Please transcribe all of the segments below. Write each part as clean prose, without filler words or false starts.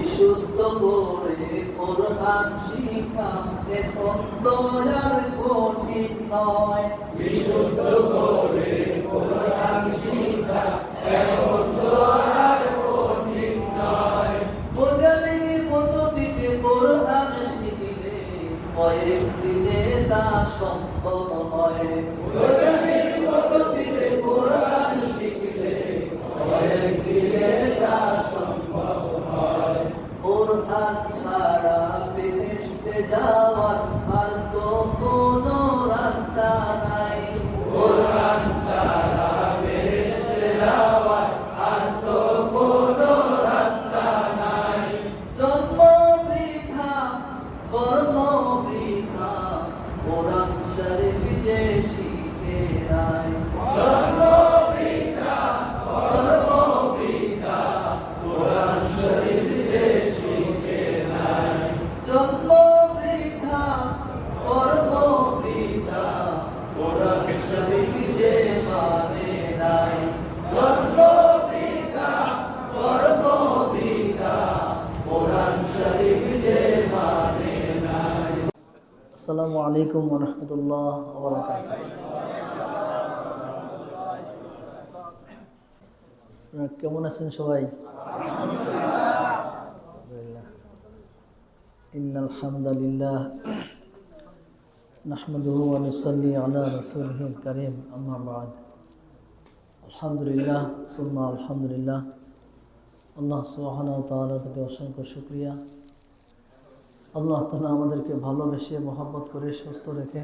বিশুদ্ধ করে কোরআন শিখা এখন তো আর কঠিন নয়। বিশুদ্ধ করে কোরআন শিখা এখন তো আর কঠিন নয়। বৈজ্ঞানিক পদ্ধতিতে কোরআন শিখিলে কয়েকদিনে তা সম্ভব হয়। বৈজ্ঞানিক পদ্ধতিতে কোরআন শিখিলে কয়েকদিনে তা সম্ভব হয়। কোরআন ছাড়া বেহেশতে যাওয়ার আর তো কোনো রাস্তা নাই। কোরআন ছাড়া বেহেশতে যাওয়ার আর তো কোনো রাস্তা নাই। জন্ম বৃথা কর্ম বৃথা কোরআন শরীফ যে শিখে নাই। জন্ম বৃথা কর্ম বৃথা কোরআন শরীফ যে শিখে নাই। জন্ম বৃথা কর্ম বৃথা কোরআন শরীফ যে মানে নাই। জন্ম বৃথা কর্ম বৃথা কোরআন শরীফ যে মানে নাই। আসসালামু আলাইকুম ওয়া রাহমাতুল্লাহি ওয়া বারাকাতুহু। কেমন আছেন সবাই? আলহামদুলিল্লাহ। ইন্নাল হামদালিল্লাহ নাহমাদুহু ওয়া নুসাল্লি আলা রাসূলিহিল কারীম, আম্মা বা'দ। আলহামদুলিল্লাহ সুম্মা আলহামদুলিল্লাহ। আল্লাহ সুবহানাহু ওয়া তাআলার প্রতি অসংখ্য শুকরিয়া। আল্লাহ তাআলা আমাদেরকে ভালোবেসে মহব্বত করে সুস্থ রেখে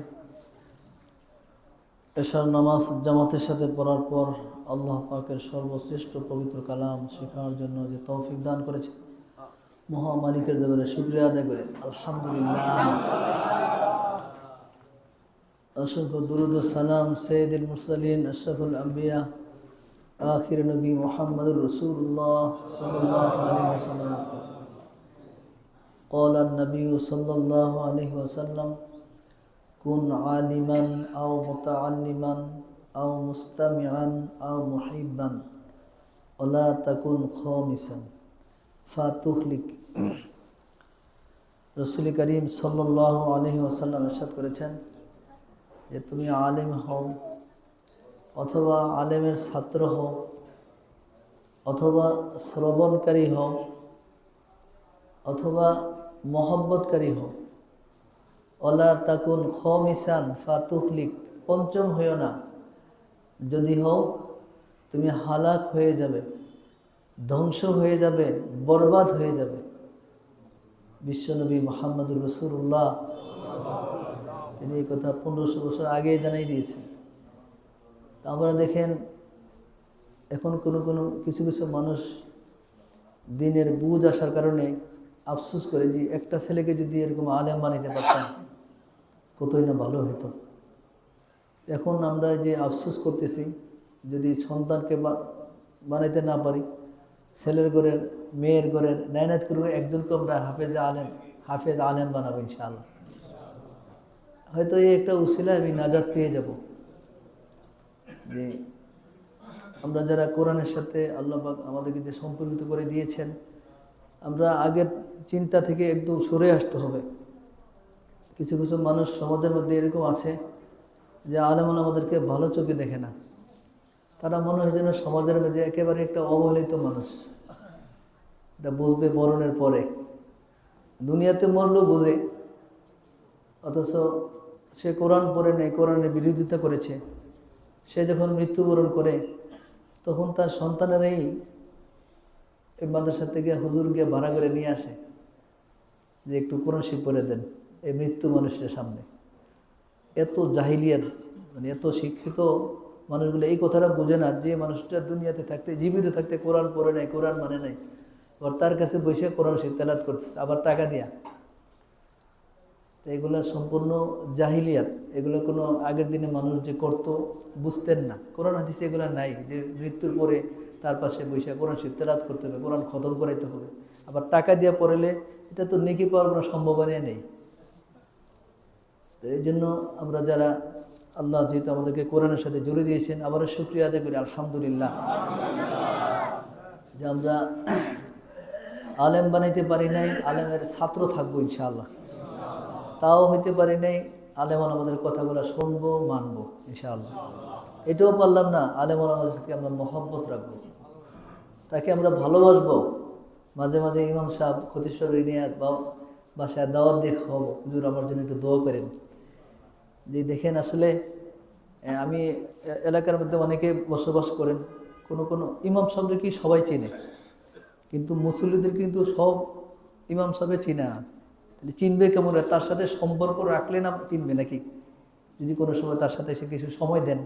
এশার নামাজ জামাতের সাথে পড়ার পর আল্লাহ পাকের সর্বশ্রেষ্ঠ পবিত্র কালাম শেখার জন্য যে তৌফিক দান করেছে, মহামালিকের দরবারে শুকরিয়া আদায় করে আলহামদুলিল্লাহ। অসংখ্য দুরূদ ও সালাম সাইয়্যিদুল মুরসালিন আশরাফুল আম্বিয়া আখির নবী মুহাম্মদুর রাসূলুল্লাহ সাল্লাল্লাহু আলাইহি ওয়াসাল্লাম। قال النبي صلى الله عليه وسلم كن عالما أو متعلما أو مستمعا أو محبا ولا تكن خامسا فتهلك। রাসূল করিম সাল্লাল্লাহু আলাইহি ওয়াসাল্লাম ইরশাদ করেছেন যে তুমি আলেম হও অথবা আলেমের ছাত্র হও অথবা শ্রবণকারী হও অথবা মহব্বতকারী হও। ওয়ালা তাকুন খামিসান ফাতুহলিক, পঞ্চম হইও না, যদি হও তুমি হালাক হয়ে যাবে, ধ্বংস হয়ে যাবে, বরবাদ হয়ে যাবে। বিশ্বনবী মুহাম্মদুর রাসূলুল্লাহ তিনি এই কথা 1500 বছর আগেই জানাই দিয়েছেন। আমরা দেখেন এখন কিছু কিছু মানুষ দিনের বুঝ আসার কারণে আফসোস করে যে একটা ছেলেকে যদি এরকম আলেম বানাইতে পারতাম কতই না ভালো হতো। এখন আমরা যে আফসোস করতেছি, যদি সন্তানকে বানাইতে না পারি, ছেলের ঘরের মেয়ের ঘরের নাইনাত করবো, একজনকে আমরা হাফেজ আলেম বানাবো ইনশাআল্লাহ। হয়তো এই একটা উসিলা আমি নাজাত পেয়ে যাব। যে আমরা যারা কোরআনের সাথে আল্লাহ পাক আমাদেরকে যে সম্পর্কিত করে দিয়েছেন, আমরা আগের চিন্তা থেকে একদম সরে আসতে হবে। কিছু কিছু মানুষ সমাজের মধ্যে এরকম আছে যে আলেমুল আমাদেরকে ভালো চোখে দেখে না। তারা মনে হয় যেন সমাজের মধ্যে একেবারে একটা অবহেলিত মানুষ। এটা বুঝবে মরণের পরে, দুনিয়াতে মরলেও বুঝে, অথচ সে কোরআন পড়ে নেই, কোরআনের বিরোধিতা করেছে। সে যখন মৃত্যুবরণ করে তখন তার সন্তানেরাই এই মাদ্রাসা থেকে হুজুর গিয়ে ভাড়া করে নিয়ে আসে যে একটু কোরআন শরীফ পড়ে দেন এই মৃত্যু মানুষের সামনে। এত জাহিলিয়াত, মানে এত শিক্ষিত মানুষগুলো এই কথাটা বোঝে না যে মানুষটা দুনিয়াতে থাকতে, জীবিত থাকতে কোরআন পড়ে নাই, কোরআন মানে নাই, আবার তার কাছে বসে কোরআন শরীফ তেলাওয়াত করতেছে, আবার টাকা দিয়া। তো এগুলো সম্পূর্ণ জাহিলিয়াত। এগুলো কোনো আগের দিনে মানুষ যে করতো বুঝতেন না। কোরআন হাদিসে এগুলো নাই যে মৃত্যুর পরে তার পাশে বসে কোরআন শরীফ তেলাওয়াত করতে হবে, কোরআন খতম করাইতে হবে, আবার টাকা দিয়ে পড়লে এটা তো নেকি পাওয়ার কোনো সম্ভাবনা নেই। তো এই জন্য আমরা যারা আল্লাহ যেহেতু আমাদেরকে কোরআনের সাথে জুড়ে দিয়েছেন, আবারও শুকরিয়া আদায় করি আলহামদুলিল্লাহ, যে আমরা আলেম বানাইতে পারি নাই, আলেমের ছাত্র থাকবো ইনশাআল্লাহ। তাও হইতে পারি নাই, আলেম আমাদের কথাগুলো শুনবো, মানবো ইনশাআল্লাহ। এটাও পারলাম না, আলেম আমাদের সাথে আমরা মহব্বত রাখবো, তাকে আমরা ভালোবাসবো। মাঝে মাঝে ইমাম সাহেব খতিশ্বর নিয়ে বাসায় দাওয়াত দিয়ে খাওয়াবো, হুজুর আমার জন্য একটু দোয়া করেন। যে দেখেন আসলে আমি এলাকার মধ্যে অনেকে বসবাস করেন, কোনো ইমাম সাহেবদের কি সবাই চেনে, কিন্তু মুসল্লিদের কিন্তু সব ইমাম সাহেব চিনে না। তাহলে চিনবে কেমন? তার সাথে সম্পর্ক রাখলে না চিনবে নাকি? যদি কোনো সময় তার সাথে এসে কিছু সময় দেন,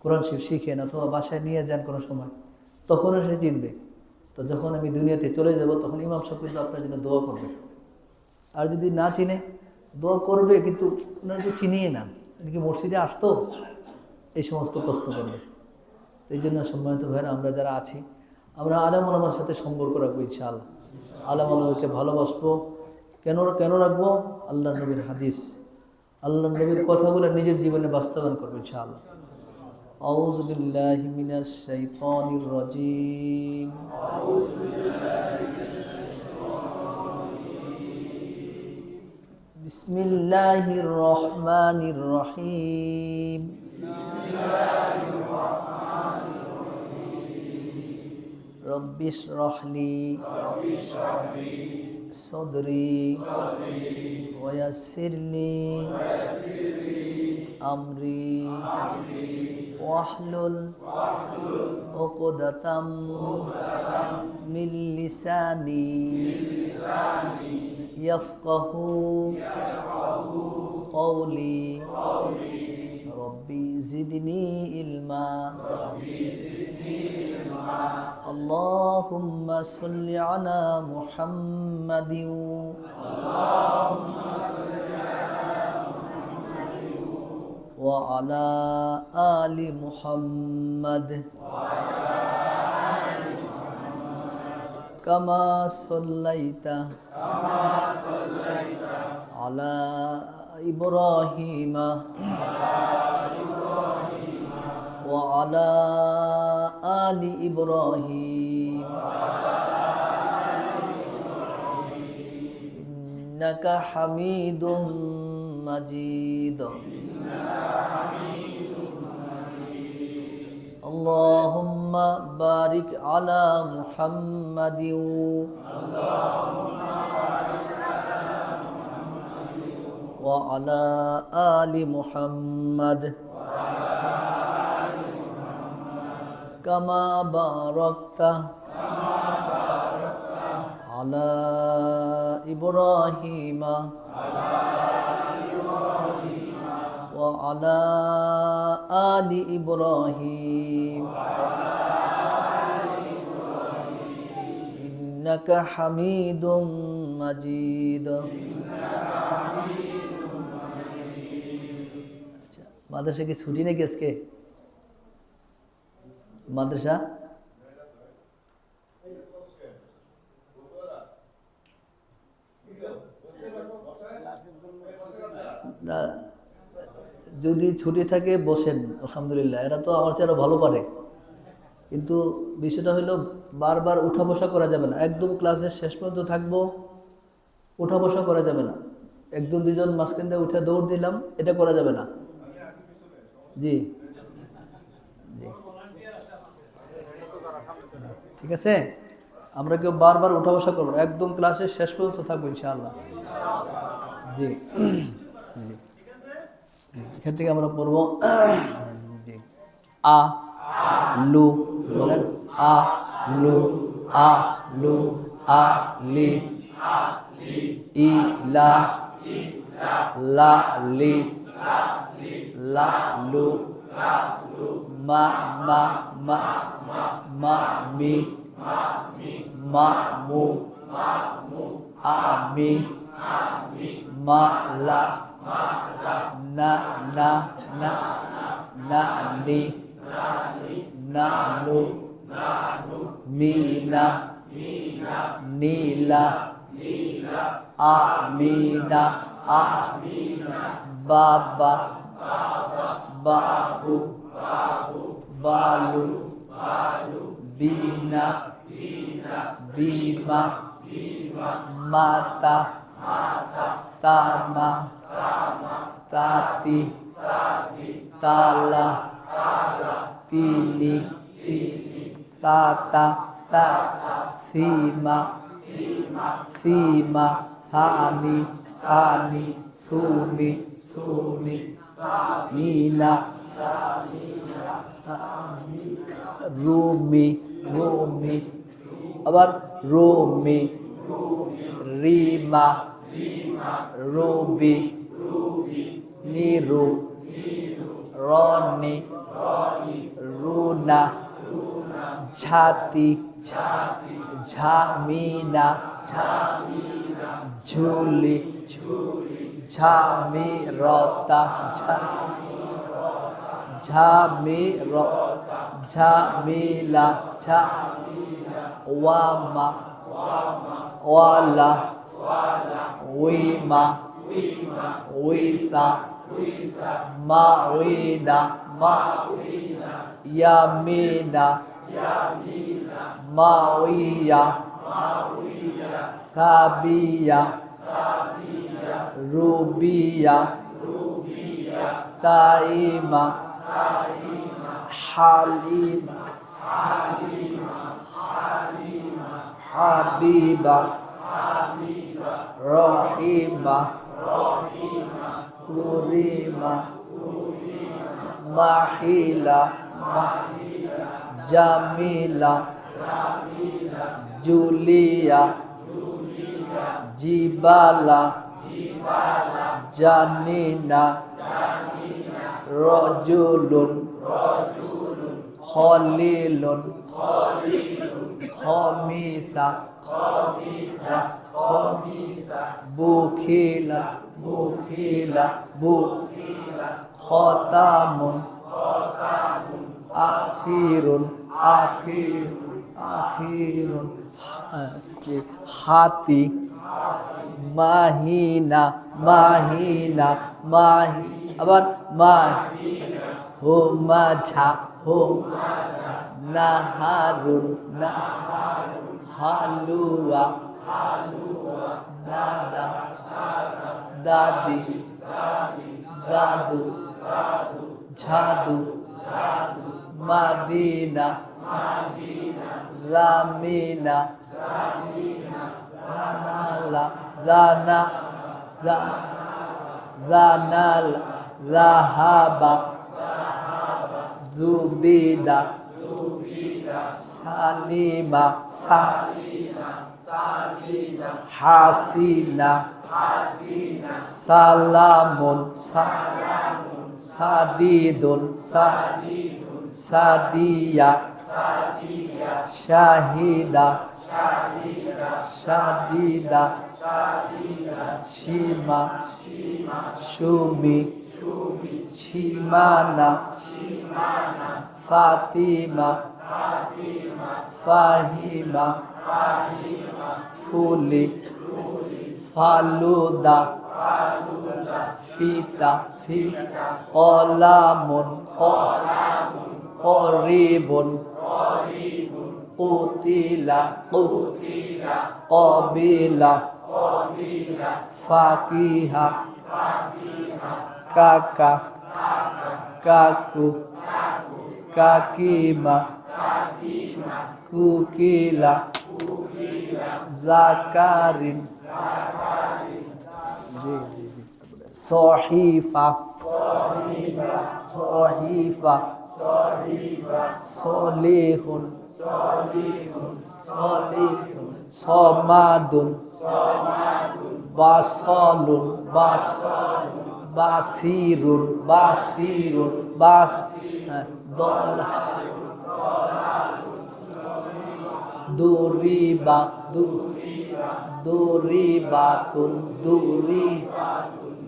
কোরআন শরীফ শিখেন অথবা বাসায় নিয়ে যান কোনো সময়, তখনও সে চিনবে। তো যখন আমি দুনিয়াতে চলে যাব তখন ইমাম সাহেব কিন্তু আপনার জন্য দোয়া করবে। আর যদি না চিনে, দোয়া করবে কিন্তু ওনারা তো চিনিয়ে না, উনি কি মসজিদে আসতো, এই সমস্ত প্রশ্ন করবে। তো এই জন্য সম্মানিত ভাইরা, আমরা যারা আছি আমরা আলেম ওলামার সাথে সম্পর্ক রাখবো ইনশাআল্লাহ। আলেম ওলামাকে ভালোবাসবো। কেন রাখবো? আল্লাহ নবীর হাদিস, আল্লাহ নবীর কথাগুলো নিজের জীবনে বাস্তবায়ন করবো ইনশাআল্লাহ। আউযু বিল্লাহি মিনাশ শাইতানির রাজীম। বিসমিল্লাহির রহমানির রহিম। রব্বি ইশরাহ লি সদরি ওয়া ইয়াসসির লি আমরি ওয়াহলুল উকদাতাম মিন লিসানি ইয়াফকাহু কওলি রব্বি জিদনি ইলমা। আল্লাহুম্মা সাল্লি আলা মুহাম্মাদিন ওয়া আলা আলি মুহাম্মাদ কামা সাল্লাইতা আলা ইব্রাহিমা ওয়া আলা আলি ইব্রাহিম ইন্নাকা হামিদুম মাজিদ। আল্লাহুম্মা বারিক আলা মুহাম্মাদিন ওয়া আলা আলি মুহাম্মাদ কামা বারাকতা আলা ইব্রাহিমা ওয়া আলা আলি ইব্রাহিম ইন্নাকা হামিদুম মাজিদ। আচ্ছা, মাদ্রাসা কি ছুটি নাকি আজকে? মাদ্রাসা যদি ছুটি থাকে বসেন, আলহামদুলিল্লাহ, এরা তো আমার চেয়ে আরো ভালো পারে। কিন্তু বিষয়টা হলো বারবার উঠা বসা করা যাবে না। একদম ক্লাসের শেষ পর্যন্ত থাকবো, উঠা বসা করা যাবে না। একজন দুজন মাঝখান দিয়ে উঠে দৌড় দিলাম, এটা করা যাবে না। জি জি, ঠিক আছে। আমরা কেউ বারবার উঠা বসা করবো, একদম ক্লাসের শেষ পর্যন্ত থাকবো ইনশাআল্লাহ। জি জি, এখান থেকে আমরা পড়বো আ লু, বলেন আ লু, আ লু, আ লি, ই লা, লা লি, লা লু, মা মা মা, মা মি, মা মু, আ মি, মা লা, না না না, না নি, না নু, মি না, নি লা, আ মি না, আ বাবা, বাবু, বালু, বিনা, বিমা, mata, tama, tati, tala, tili, tata, sima, sani, sumi, mina, rumi, আবার রুমি, রিমা, রুবি, নিরু, রনি, রুনা, ঝাতি, ঝামিনা, ঝুলি, ঝামিরতা, ঝামিলা, ওয়ামা, ওয়ালা, উইমা, উইসা, মাউইনা, ইয়ামিনা, মাউইয়া, সাবিয়া, রুবিয়া, তাইমা, হালিমা, হাবিবা, রহিমা, কুরিমা, মাহিলা, জামিলা, জুলিয়া, জিবালা, জানিনা, রজুলুন, খলিলুন, খমিসা, বুখিলা, খতামুন, আখিরুন, হাতি, মাহিনা, আবার মাঝা, নাহারুন, হালুয়া, দাদা, দাদি, দাদু, ঝাদু, মাদিনা, রামিনা, জানালা, জানালা, জাহাবা, জুবিদা, সালিমা, হাসিনা, সালামুন, সাদিদুন, সাদিয়া, শাহিদা, শাদিদা, সীমা, সুমি, সীমানা, ফাতিমা, ফাহিমা, ফুলি, ফালুদা, ফিতা, কলামুন, করিবুন, কুতিলা, কবিলা, ফাকিহা, কাকা, কাকু, কাকিমা, কুকিলা, জাকারিন, সহিফা, সলিহুন, সমাদুন, বাসলুন, বাসিরুন, দুরিবা, দুরিবাতুন,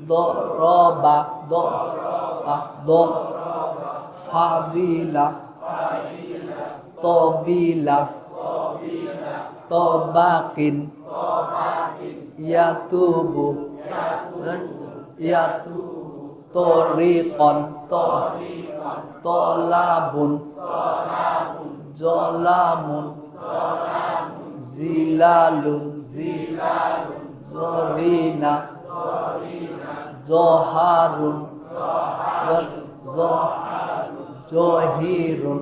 দরবা, ফাদিলা, তবিলা, তবাকিন, ইয়াতুবু, তরিকন, তলাবুন, জলামুন, জিলালুন জরিনা জহারুন জহিরুন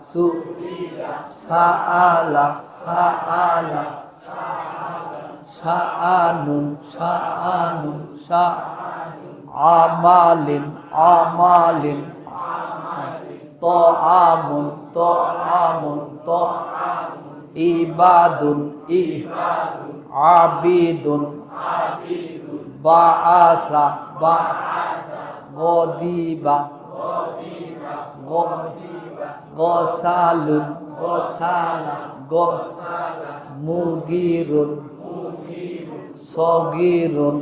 সুইলা সাআলা শাআনুন আমালিন তোআমুন ইবাদুন আবিদুন বাআসা গদিবা গসালুন মুগিরুন সগিরুন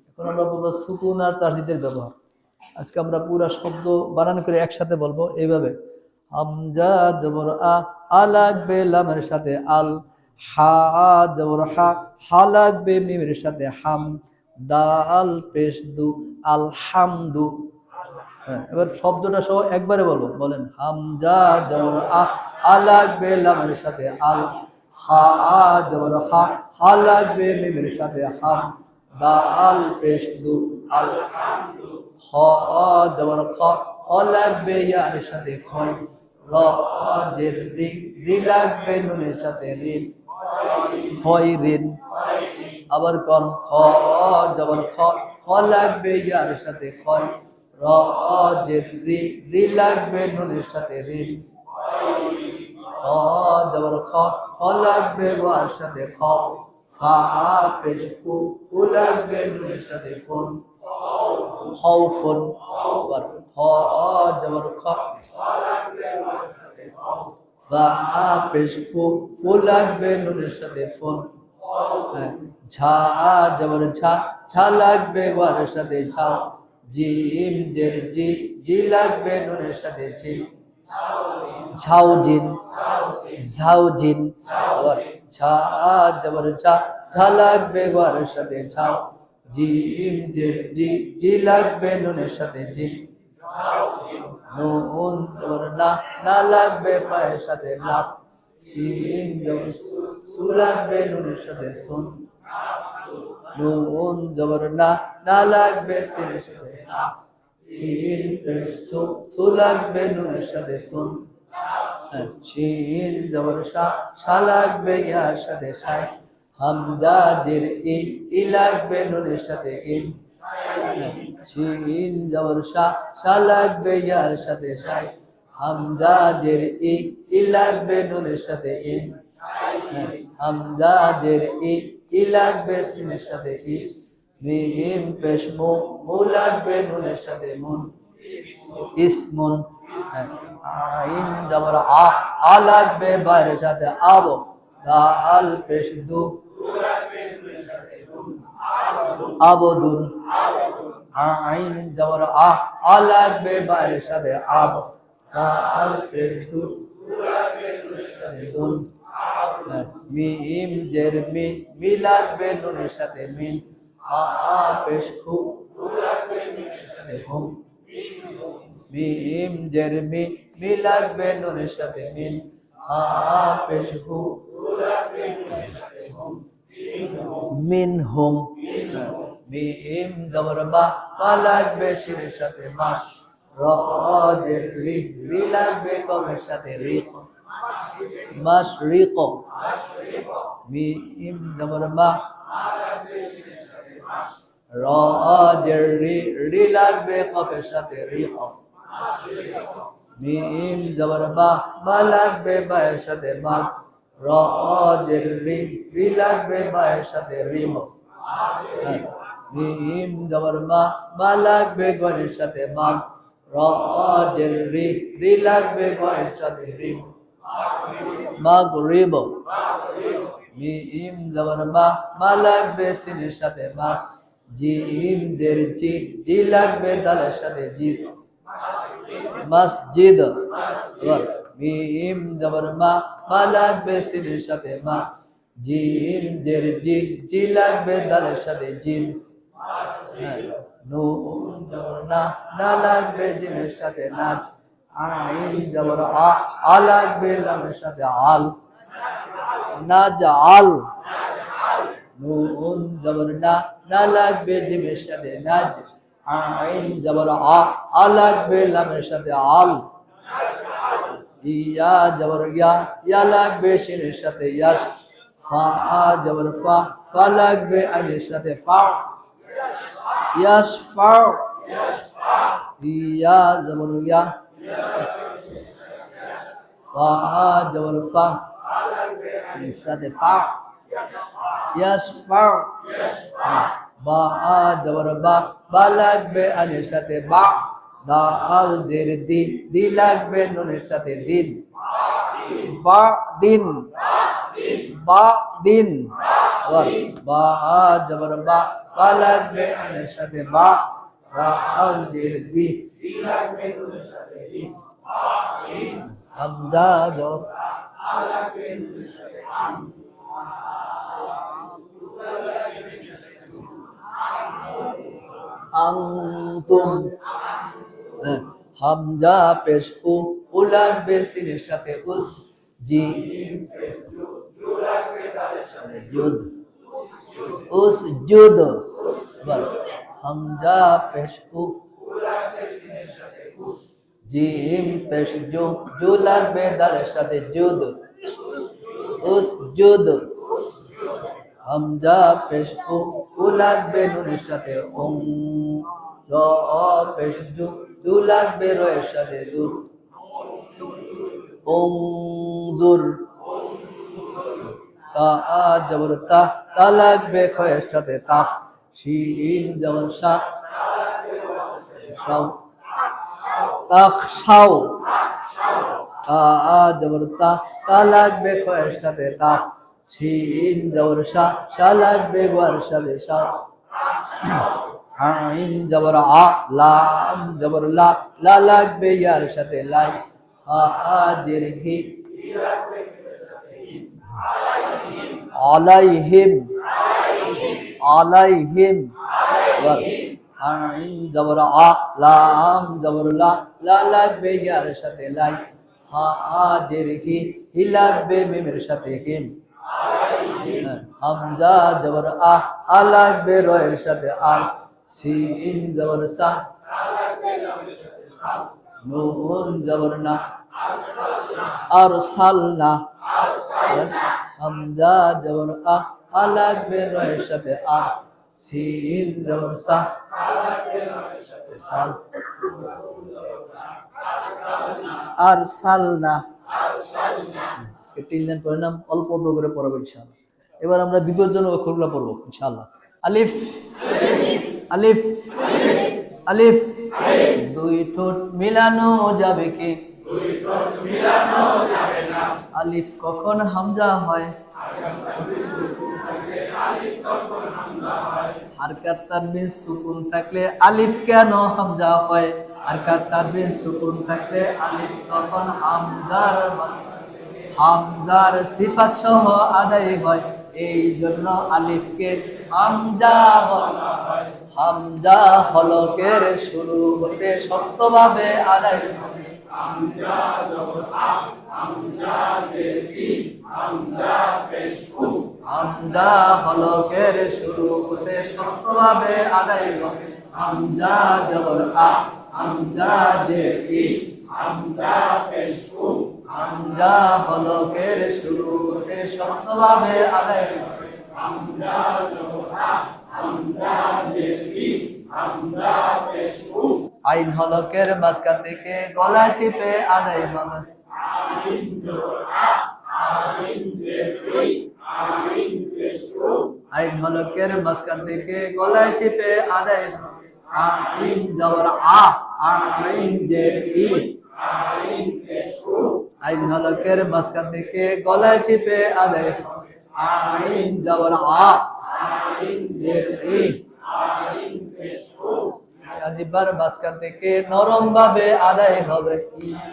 এখন আমরা বলবো সুকুন আর তাসদিদের ব্যবহার। আজকে আমরা পুরো শব্দ বানান করে একসাথে বলবো এইভাবে। হামজা জবর আ লাগবে লামের সাথে আল, হা জবর হা লাগবে মিমের সাথে হাম, দাল পেশ দু আলহামদু। এবার শব্দটা সহ একবারে বলবো, বলেন হামজা জবর আ লাগবে লামের সাথে আল, হা জবর হা লাগবে মিমের সাথে হাম, দাল পেশ দু আলহামদু, খ জবর খ লাগবে ইয়ার সাথে খয়, র জের রি লাগবে নুনের সাথে রিন, খয় রিন। আবার কর খ জবর খ লাগবে ইয়ার সাথে খয়, র জের রি লাগবে নুনের সাথে রিন, খ জবর খ লাগবে ওয়ার সাথে খ, ফা পেশ ফু লাগবে নুনের সাথে ফুন, খাউফুন। আবার খ জবর খ ফা পেশ ফু লাগবে নুনের সাথে ফুন, ঝা জবর ঝা লাগবে ওয়ার সাথে ঝাও, জিম জের জি লাগবে নুনের সাথে ঝিম, ঝাউজিন আবার ঝা জবর ঝা লাগবে ওয়ার সাথে ঝাও, জিম জের জি লাগবে নুনের সাথে জিম, নুন জবর না লাগবে ফায়ের সাথে লাফ, সিন জবর সু লাগবে নুনের সাথে সুন, নুন জবর না লাগবে সিনের সাথে সাফ, সিন সু লাগবে নুনের সাথে সুন, শিন জবর শা লাগবে ইয়ার সাথে শাই, হামজা জের ই লাগবে নুনের সাথে ইন, শিন জবর শা লাগবে ইয়ার সাথে শাই, হামজা জের ই লাগবে নুনের সাথে ইন, হামজা জের ই লাগবে সিনের সাথে ইস, মিম পেশ মু লাগবে নুনের সাথে মুন, ইসমুন। আইন জবর আ লাগবে বাইরের সাথে আবো, দাল পেশ দু আবদুন, আইন জবর আ লাগবে বাইরের সাথে আবো, দাল পেশ দু দুন, মিম জের মি লাগবে নুনের সাথে মিন, আ পেশ খু লাগবে নুনের সাথে হুম, মিম জের মি লাগবে নুনের সাথে মিন, আ পেশ হু লাগবে নুনের সাথে হুম, মিনহুম। মিম জবর বা লাগবে শিরের সাথে মাস, র জের রি লাগবে কমের সাথে রিক, মাশরিক। মিম জবর মা র জের রি লাগবে কফের সাথে রিক, মিম জবর বা লাগবে বায়ের সাথে মাগ, র জের রি লাগবে বায়ের সাথে রিম, মিম জবর মা লাগবে গয়ের সাথে মাগ, র জের রি লাগবে গয়ের সাথে রিম, মাগরিব। মিম জবর মা লাগবে সিনের সাথে মাস, জিম জের জি লাগবে দালের সাথে জিদ, মসজিদ। মিম জবর মা লাগবে সিনের সাথে মাস, জিম জের জি, জি লাগবে দালের সাথে জিদ। নুন জবর না, না লাগবে জিমের সাথে নাজ। আইন জবর আ, আ লাগবে লামের সাথে আল। নাজ আল। নুন জবর না, না লাগবে জিমের সাথে নাজ। আইন জবর আ, আ লাগবে লামের সাথে আল। ইয়া জবর ইয়া, ইয়া লাগবে শিনের সাথে ইয়াস। ফা জবর ফা, ফা লাগবে আইনের সাথে ফা। ইয়াস ফা। ইয়া জবর ইয়া, ফা জবর ফা, আইনের সাথে ফা। ইয়াস ফা। বা জবর বা, বা লাগবে আইনের সাথে বা। দাল জের দি, দি লাগবে নুনের সাথে দিন। বা দিন, বা দিন। বা জবর বা, বা লাগবে আইনের সাথে বা। দাল জের দি, দি লাগবে নুনের সাথে দিন। হামজা জবর আ লাগবে নুনের সাথে আম। আনতুম। হামজা পেশ উ, উ লাগবে সিনের সাথে উস। জি জুদ, উস জুদ। হামজা পেশ উ, জিম পেশ জু, জু লাগবে দালের সাথে জুদ। উস জুদ। হামজা পেশ উ, উ লাগবে নুনের সাথে উম। র পেশ জু, জু লাগবে রয়ের সাথে জুর। উনজুর। তা জবর তা, তা লাগবে খয়ের সাথে তাক। শিন জবর শা, শাও। তাক শাও। তা জবর তা, তা লাগবে খয়ের সাথে তাক। শিন জবর শা, শা লাগবে গোয়ার সাথে শাও। আইন জবর আ, লাম জবর লা, লা লাগবে ইয়ার সাথে লাই। জের হি, আলাইহিম, আলাইহিম। আইন জবর আ, লাম জবর লা, লা লাগবে ইয়ার সাথে লাই। জের হি, হি লাগবে মিমের সাথে হিম। হামজা জবর আ, আ লাগবে রয়ের সাথে আর। সিন জবর সা, নুন জবর না, আর সালনা। হামজা জবর আ, আ লাগবে রয়ের সাথে আর। সিন জবর সা, সাল। আর সালনা। আজকে 3 লাইন পড়ে নাম, অল্প অল্প করে পড়াবো ইনশাআল্লাহ। এবার আমরা বিপজ্জনক অক্ষরগুলো পড়বো ইনশাআল্লাহ। আলিফ, আলিফ, আলিফ। দুই ঠোঁট মিলানো যাবে কি? আলিফ কখন হামজা হয়? হারকাত তানবিন সুকুন থাকলে আলিফ কেন হামজা হয়? হারকাত তানবিন সুকুন থাকলে আলিফ তখন হামজার, হামজার সিফাত সহ আদায় হয়। এই জন্য আলিফকে হামজা বলা হয়। হামজা হলকের শুরু হতে শক্তভাবে আদায় হবে। হামজা জবর আ, হামজা জের ই, হামজা পেশ উ। হামজা হলকের শুরু হতে শক্তভাবে আদায় হবে। হামজা জবর আ, হামজা জের ই, হামজা পেশ উ। হামজা হলকের শুরু হতে শক্তভাবে আদায় হবে। হামজা জবর আ, হামজা জের ই, হামজা পেশ উ। আইন হলকের মাঝখান থেকে গলায় চেপে আদায় হবে। আইন জবর আ, আইন জের ই, আইন পেশ উ। আইন হলকের মাঝখান থেকে গলায় চেপে আদায় হবে। আইন জবর আ, আইন জের ই, আইন পেশ উ। আইন হলকের মাঝখান থেকে গলায় চেপে আদায় হবে। আইন জবর আ, আইন জের ই, আইন পেশ উ। আজিবার মাঝখান থেকে নরম ভাবে আদায় হবে।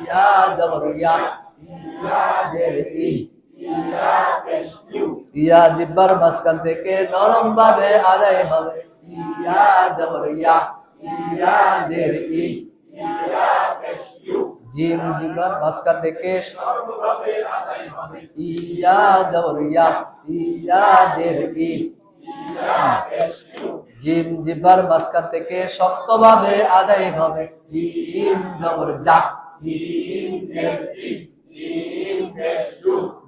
ইয়া জবর ইয়া, ইয়া জের ই, ইয়া পেশ ইউ। ইয়া জিব্বার মাঝখান থেকে নরম ভাবে আদায় হবে। ইয়া জবর ইয়া, ইয়া জের ই, জিম জিব্বার মাঝখান থেকে সরলভাবে আদায় হবে। ইয়া জবর ইয়া, ইয়া জের ই, জিম জিব্বার মাঝখান থেকে শক্তভাবে আদায় হবে। জিম জবর জা,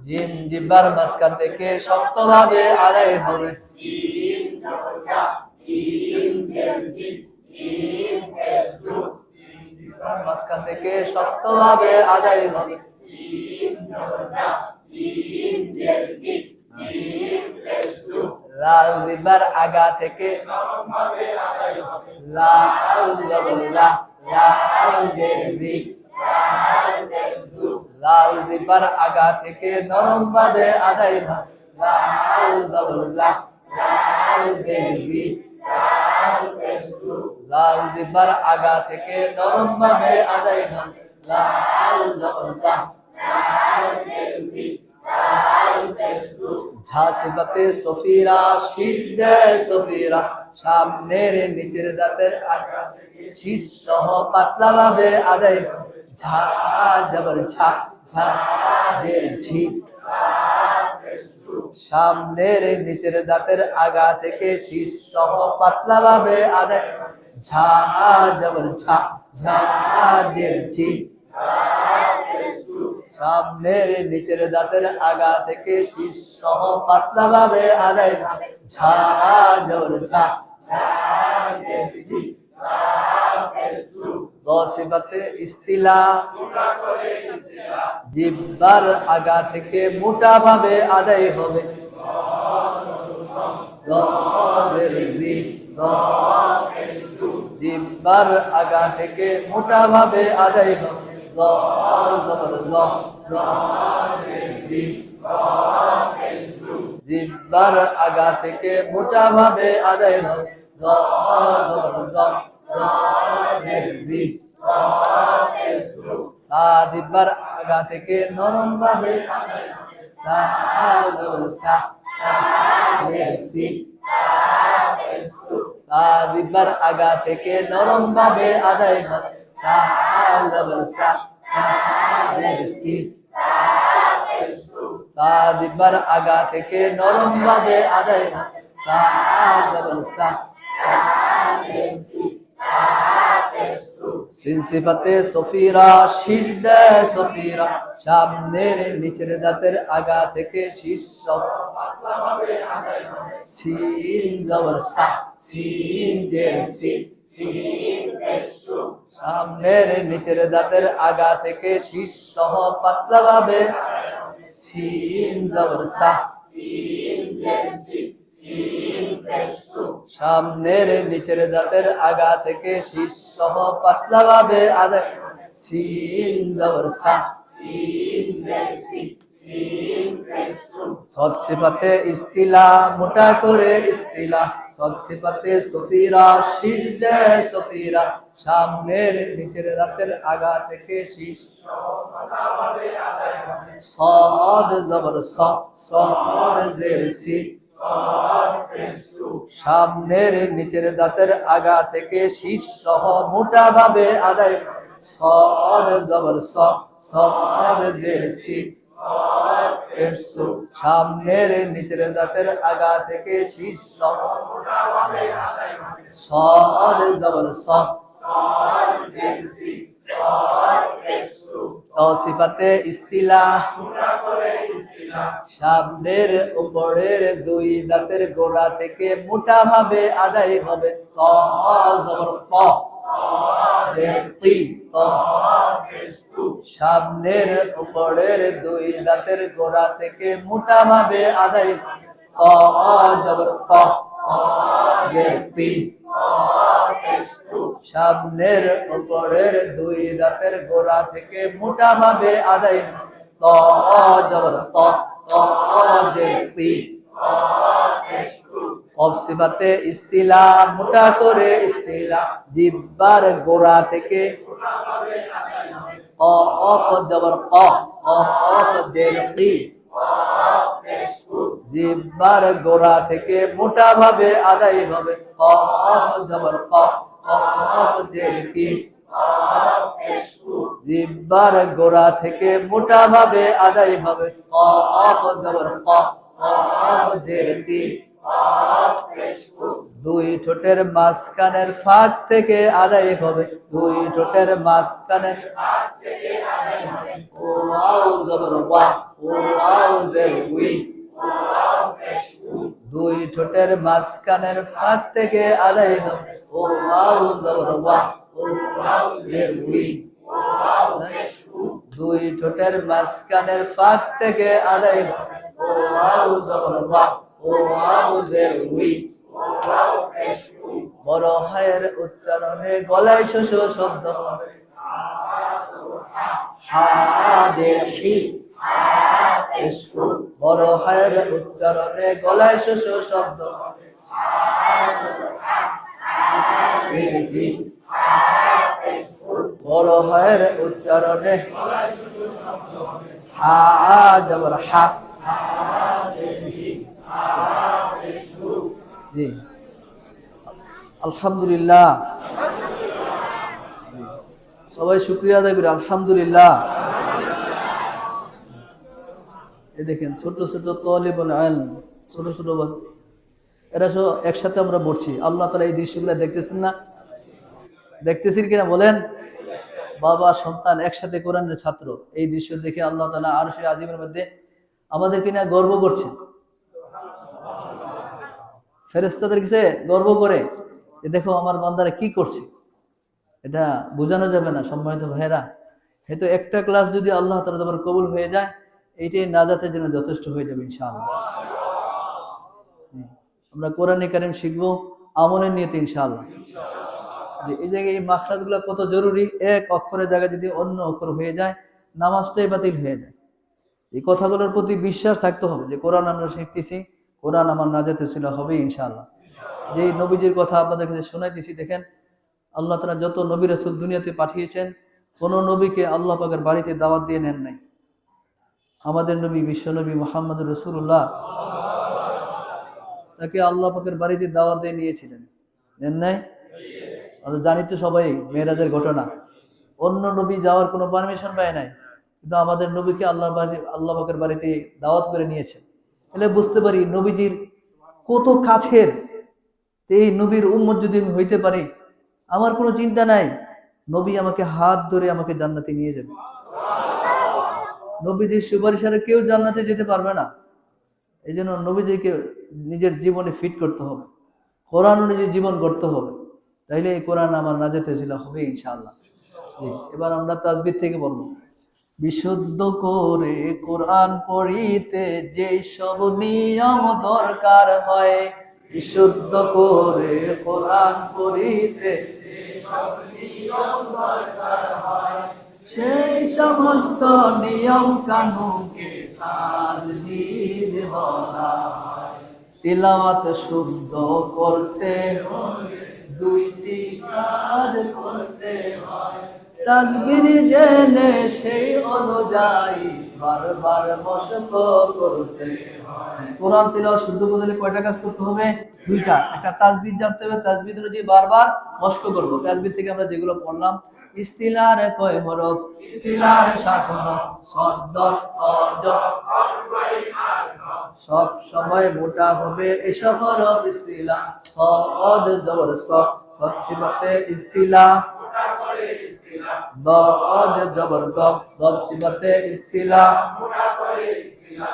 জিম জিব্বার মাঝখান থেকে শক্তভাবে আদায় হবে। মাঝখান থেকে শক্তভাবে আদায় হবে। লাল জিব্বার আগা থেকে লাল জবর লা, লাল জের রি, লাল জিব্বার আগা থেকে নরম ভাবে আদায় হবে। লাল জবর লা, লাল জের রি, লাল জিব্বার আগা থেকে নরম ভাবে আদায় হবে। লাল জবর লা, লাল জের রি, ঝা সিফাতে সফিরা, শীর্ষে সফিরা, সামনের নিচের দাঁতের আগা থেকে শীষ সহ পাতলা ভাবে আদায়। ঝা জবর ঝা, ঝা জের ঝি, সামনের নিচের দাঁতের আগা থেকে শীষ সহ পাতলা ভাবে আদায়। ঝা জবর ঝা, ঝা জের ঝি, সামনের নিচের দাঁতের আগা থেকে শীষ সহ পাতলা ভাবে আদায়। ঝা জবর ঝা, সিফাতে ইস্তিলা, জিব্বার আগা থেকে মোটা ভাবে আদায় হবে। জিব্বার আগা থেকে মোটা ভাবে আদায় হবে। জিব্বার আগা থেকে মোটা ভাবে আদায় হবে। জিব্বার আগা থেকে নরম ভাবে জিব্বার আগা থেকে নরম ভাবে আদায় হবে। জিব্বার আগা থেকে নরম ভাবে আদায় হবে। সিনসিফাতে সফিরা, শীর্ষে সফিরা, সামনের নিচের দাঁতের আগা থেকে শীষ পাতলা ভাবে আদায় হবে। সিন জবর সা, সিন জের সি, সামনের নিচের দাঁতের আগা থেকে শীষ সহ পাতলা ভাবে। সিন জবর সা, সিন জের সি, সামনের নিচের দাঁতের আগা থেকে শীষ সহ পাতলা ভাবে আদায়। সিন জবর সা, সিন জের সি, সিফাতে ইস্তিলা, মোটা করে ইস্তিলা, সিফাতে সফিরা, শীর্ষে সফিরা, সামনের নিচের দাঁতের আগা থেকে শীষ সদ জবর স, সদ জের সি, সামনের নিচের দাঁতের আগা থেকে শীষ সহ মোটা ভাবে আদায়। সদ জবর স, সদ জের সি, সামনের নিচের দাঁতের আগা থেকে শীষ সহ মোটা ভাবে আদায়। সদ জবর স, সিফাতে ইস্তিলা, সামনের উপরের দুই দাঁতের গোড়া থেকে মোটা ভাবে আদায় হবে। ত জবর ত, সামনের উপরের দুই দাঁতের গোড়া থেকে মোটা ভাবে আদায়। ত জবর ত, সামনের উপরের দুই দাঁতের গোড়া থেকে মোটা ভাবে আদায়। ত জবর ত, সিফাতে ইস্তিলা, মোটা করে ইস্তিলা, জিব্বার গোড়া থেকে অফ জবর ক, অফ জের কি, জিহ্বার গোড়া থেকে মোটা ভাবে আদায় হবে কফ জবর কফ কফ জের কি জিহ্বার গোড়া থেকে মোটা ভাবে আদায় হবে কফ জবর কফ কফ জের কি দুই ঠোঁটের মাঝখানের ফাঁক থেকে আদায় হবে দুই ঠোঁটের মাঝখানের ও আও জবর ওয়া ও আও জের উই দুই ঠোঁটের মাঝখানের ফাঁক থেকে আদায় হবে ও আও জবর ওয়া ও আও জের উই দুই ঠোঁটের মাঝখানের ফাঁক থেকে আদায় হবে ও আও জবর ওয়া ও আও জের উই বড় হায়ের উচ্চারণে গলায় শোষ শব্দ হবে হাদের হি বড় হায়ের উচ্চারণে গলায় শোষ শব্দ হবে বড় হায়ের উচ্চারণে হা জবর হা জি আলহামদুলিল্লাহ সবাই শুকরিয়া আদায় করি আলহামদুলিল্লাহ এই দেখেন ছোট ছোট তালিবুল ইলম ছোট ছোট এরা সব একসাথে আমরা পড়ছি আল্লাহ তাআলা এই দৃশ্যগুলো দেখতেছেন না দেখতেছেন কিনা বলেন বাবা সন্তান একসাথে কোরআনের ছাত্র এই দৃশ্য দেখে আল্লাহ তাআলা আরশে আজিমের মধ্যে আমাদেরকে নিয়ে গর্ব করছেন ফেরেশতাদের কাছে গর্ব করে যে দেখো আমার বান্দারা কি করছে এটা বোঝানো যাবে না সম্মানিত ভাইয়েরা হয়তো একটা ক্লাস যদি আল্লাহ তাআলা দরবারে কবুল হয়ে যায় এইটাই নাজাতের জন্য যথেষ্ট হয়ে যাবে ইনশাআল্লাহ আমরা কোরআনে কারীম শিখবো আমলের নিয়তে ইনশাআল্লাহ যে এই জায়গায় এই মাখরাজগুলো কত জরুরি এক অক্ষরের জায়গায় যদি অন্য অক্ষর হয়ে যায় নামাজটাই বাতিল হয়ে যায় এই কথাগুলোর প্রতি বিশ্বাস থাকতে হবে যে কোরআন আমরা শিখতেছি কোরআন আমার নাজাতের উসিলা হবে ইনশাআল্লাহ যে নবীজির কথা আপনাদের কাছে শোনাইতেছি দেখেন আল্লাহ তাআলা যত নবী রাসূল দুনিয়াতে পাঠিয়েছেন কোন নবীকে আল্লাহ পাকের বাড়িতে দাওয়াত দিয়ে নেন নাই আমাদের নবী বিশ্ব নবী মুহাম্মদ রাসূলুল্লাহ তাকে আল্লাহ পাকের বাড়িতে দাওয়াত দিয়ে নিয়েছিলেন নেন নাই আমরা জানি তো সবাই মেরাজের ঘটনা অন্য নবী যাওয়ার কোনো পারমিশন পায় নাই কিন্তু আমাদের নবীকে আল্লাহ পাকের বাড়িতে দাওয়াত করে নিয়েছেন তাহলে বুঝতে পারি নবীজির কত কাছের এই নবীর উম্মত যদি আমি হইতে পারি আমার কোনো চিন্তা নাই নবী আমাকে হাত ধরে আমাকে জান্নাতে নিয়ে যাবে নবীজির সুপারিশ আর কেউ জান্নাতে যেতে পারবে না এই জন্য নবীজিকে নিজের জীবনে ফিট করতে হবে কোরআন অনুযায়ী জীবন গড়তে হবে তাইলে এই কোরআন আমার নাজাতে ছিল হবে ইনশাআল্লাহ এবার আমরা তাসবিহ থেকে বলবো বিশুদ্ধ করে কোরআন পড়িতে যে সব নিয়ম দরকার হয় বিশুদ্ধ করে কোরআন পড়িতে যে সব নিয়ম দরকার হয় সেই সমস্ত নিয়ম কানুনকে তাজবিদ বলা হয় তিলাওয়াত শুদ্ধ করতে হলে দুইটি কাজ করতে হয় তাসবিহ জেনে সেই অনুযায়ী বারবার মশক করতে হয় কোরআন তিলাওয়াত শুদ্ধ করতে কয়টা কাজ করতে হবে দুইটা একটা তাসবিহ জানতে হবে তাসবিহ অনুযায়ী বারবার মশক করব তাসবিহ থেকে আমরা যেগুলো পড়লাম ইস্তিলার কয় হরফ ইস্তিলার 7 হরফ সদ্দর অজ সব সময় মোটা হবে এসব হরফ ইস্তিলা সদ জবর সচ্ছিবতে ইস্তিলা মোটা করে ইস্তিলা দদ জবর দদ সিবতে ইস্তিলা মোটা করে ইস্তিলা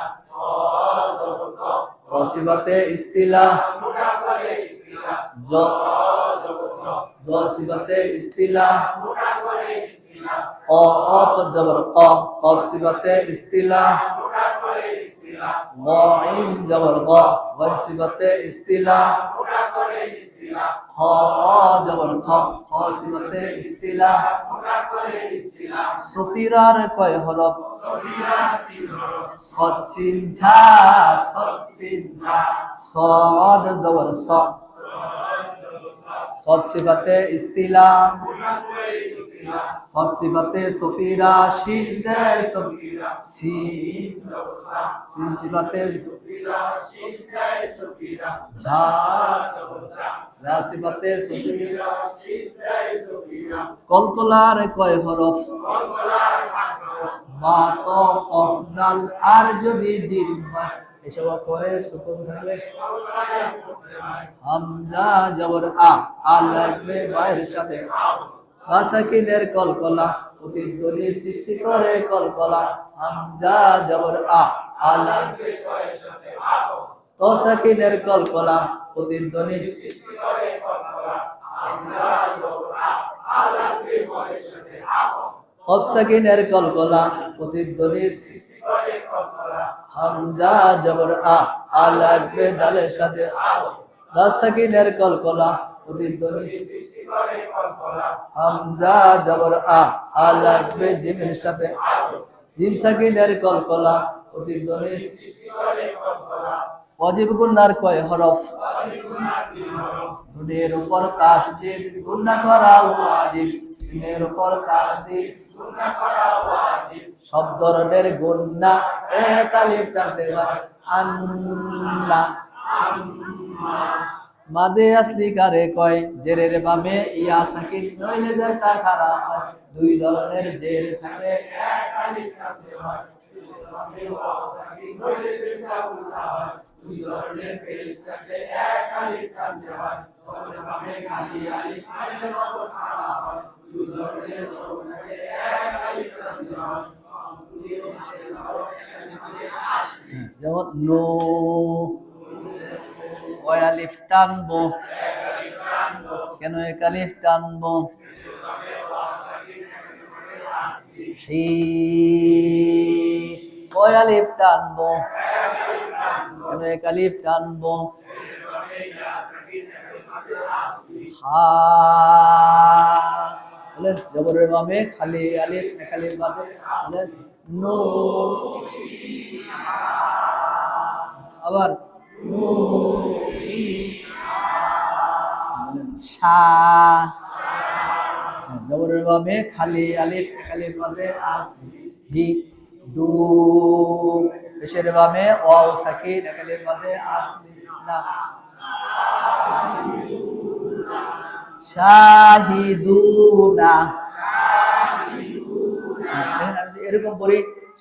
সিবতে ইস্তিলা মোটা করে ইস্তিলা সিবতে ইস্তিলা মোটা করে ইস্তিলা কফ জবর কফ সিবতে ইস্তিলা মোটা করে ইস্তিলা গাইন জবর গাইন সিবতে ইস্তিলা মোটা করে ইস্তিলা খ জবর খ সিবতে ইস্তিলা মোটা করে ইস্তিলা সফিরার কয় হরফ সফিরার তিন হরফ সদ সিন ঝা সদ জবর সদ সিফাতে ইস্তিলা সদ সিফাতে সফিরা শিন দে সফিরা সিন সিফাতে ঝা রাসিফাতে সুফিরা কলকলার কয় হরফ বা ত কফ দাল আর যদি জিম হয় এসব করে সুকুন থাকবে হামজা জবর আ লাগবে বাইরের সাথে সাকিনের কলকলা প্রতিধ্বনি সৃষ্টি করে কলকলা হামজা জবর আ লাগবে বাইরের সাথে তো সাকিনের কলকলা প্রতিধ্বনি সৃষ্টি করে কলকলা হামজা জবর আ লাগবে বাইরের সাথে কফ সাকিনের কলকলা প্রতিধ্বনি সৃষ্টি করে কলকলা হামজা জবর আ লাগবে দালের সাথে দাল সাকিনের কলকলা প্রতিধ্বনি সৃষ্টি করে কলকলা হামজা জবর আ লাগবে জিমের সাথে জিম সাকিনের কলকলা প্রতিধ্বনি সৃষ্টি করে কলকলা ওয়াজিব গুনার কয় হরফ নুনের উপর তাসদীদ গুনাহ করা ওয়াজিব নুনের উপর তাসদীদ গুনাহ করা ওয়াজিব সব ধরনের গুনাহ তালিফ টানতে হয় আন্না মাদে আসলি কারে কয় জেরের বামে ইয়া সাকিন নইলে জেরটা খারাপ হয় দুই ধরনের জের থাকে এক আলিফ টানতে হয় বামে ওয়া সাকিন নইলে জেরটা খারাপ হয় দুই ধরনের পেশ থাকে এক আলিফ টানতে হয় তবে বামে খালি আলিফ নইলে জবর খারাপ হয় দুই ধরনের জবর থাকে এক আলিফ টানতে হয় যেমন নো ওই আলিফ টানবো কেন এক আলিফ টানবো হি ওই আলিফ টানবো কেন এক আলিফ টানবো হা বলেন জবরের বামে খালি আলিফ এক আলিফ বাদে বলেন নো আবার শা জবরের বামে খালি আলিফ এক আলিফ বাদে হি দু পেশের বামে ওয়াও সাকিন এক আলিফ বাদে না শাহিদুনা এরকম পড়ি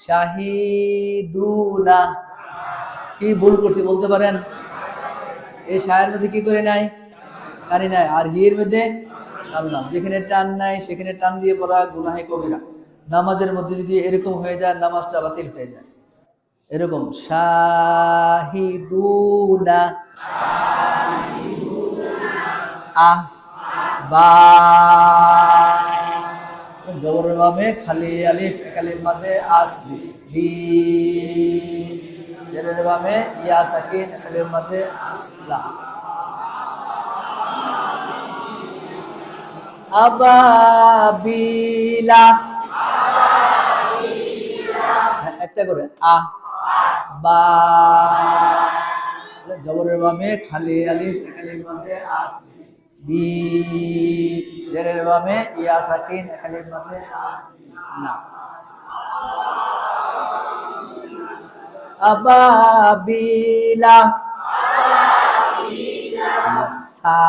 শাহিদুনা কি ভুল করছি বলতে পারেন এই শায়ের মধ্যে কি করে নাই কারি নাই আর হির মধ্যে আল্লাহ যেখানে টান নাই সেখানে টান দিয়ে পড়া গুনাহে কবিরা নামাজের মধ্যে যদি এরকম হয়ে যায় নামাজটা বাতিল হয়ে যায় এরকম শাহিদুনা আহ বা জবরের বামে খালি আলিফ এক আলিফ মাঝে আসলি দি জেরের বামে ইয়া সাকিন এক আলিফ মাঝে লা আবাবিলা একটা করে বা জবরের বামে খালি আলিফ এক আলিফ মাঝে আসলি বি জেরের বামে ইয়া সাকিন এক আলিফ মাঝে না আবাবিলা সা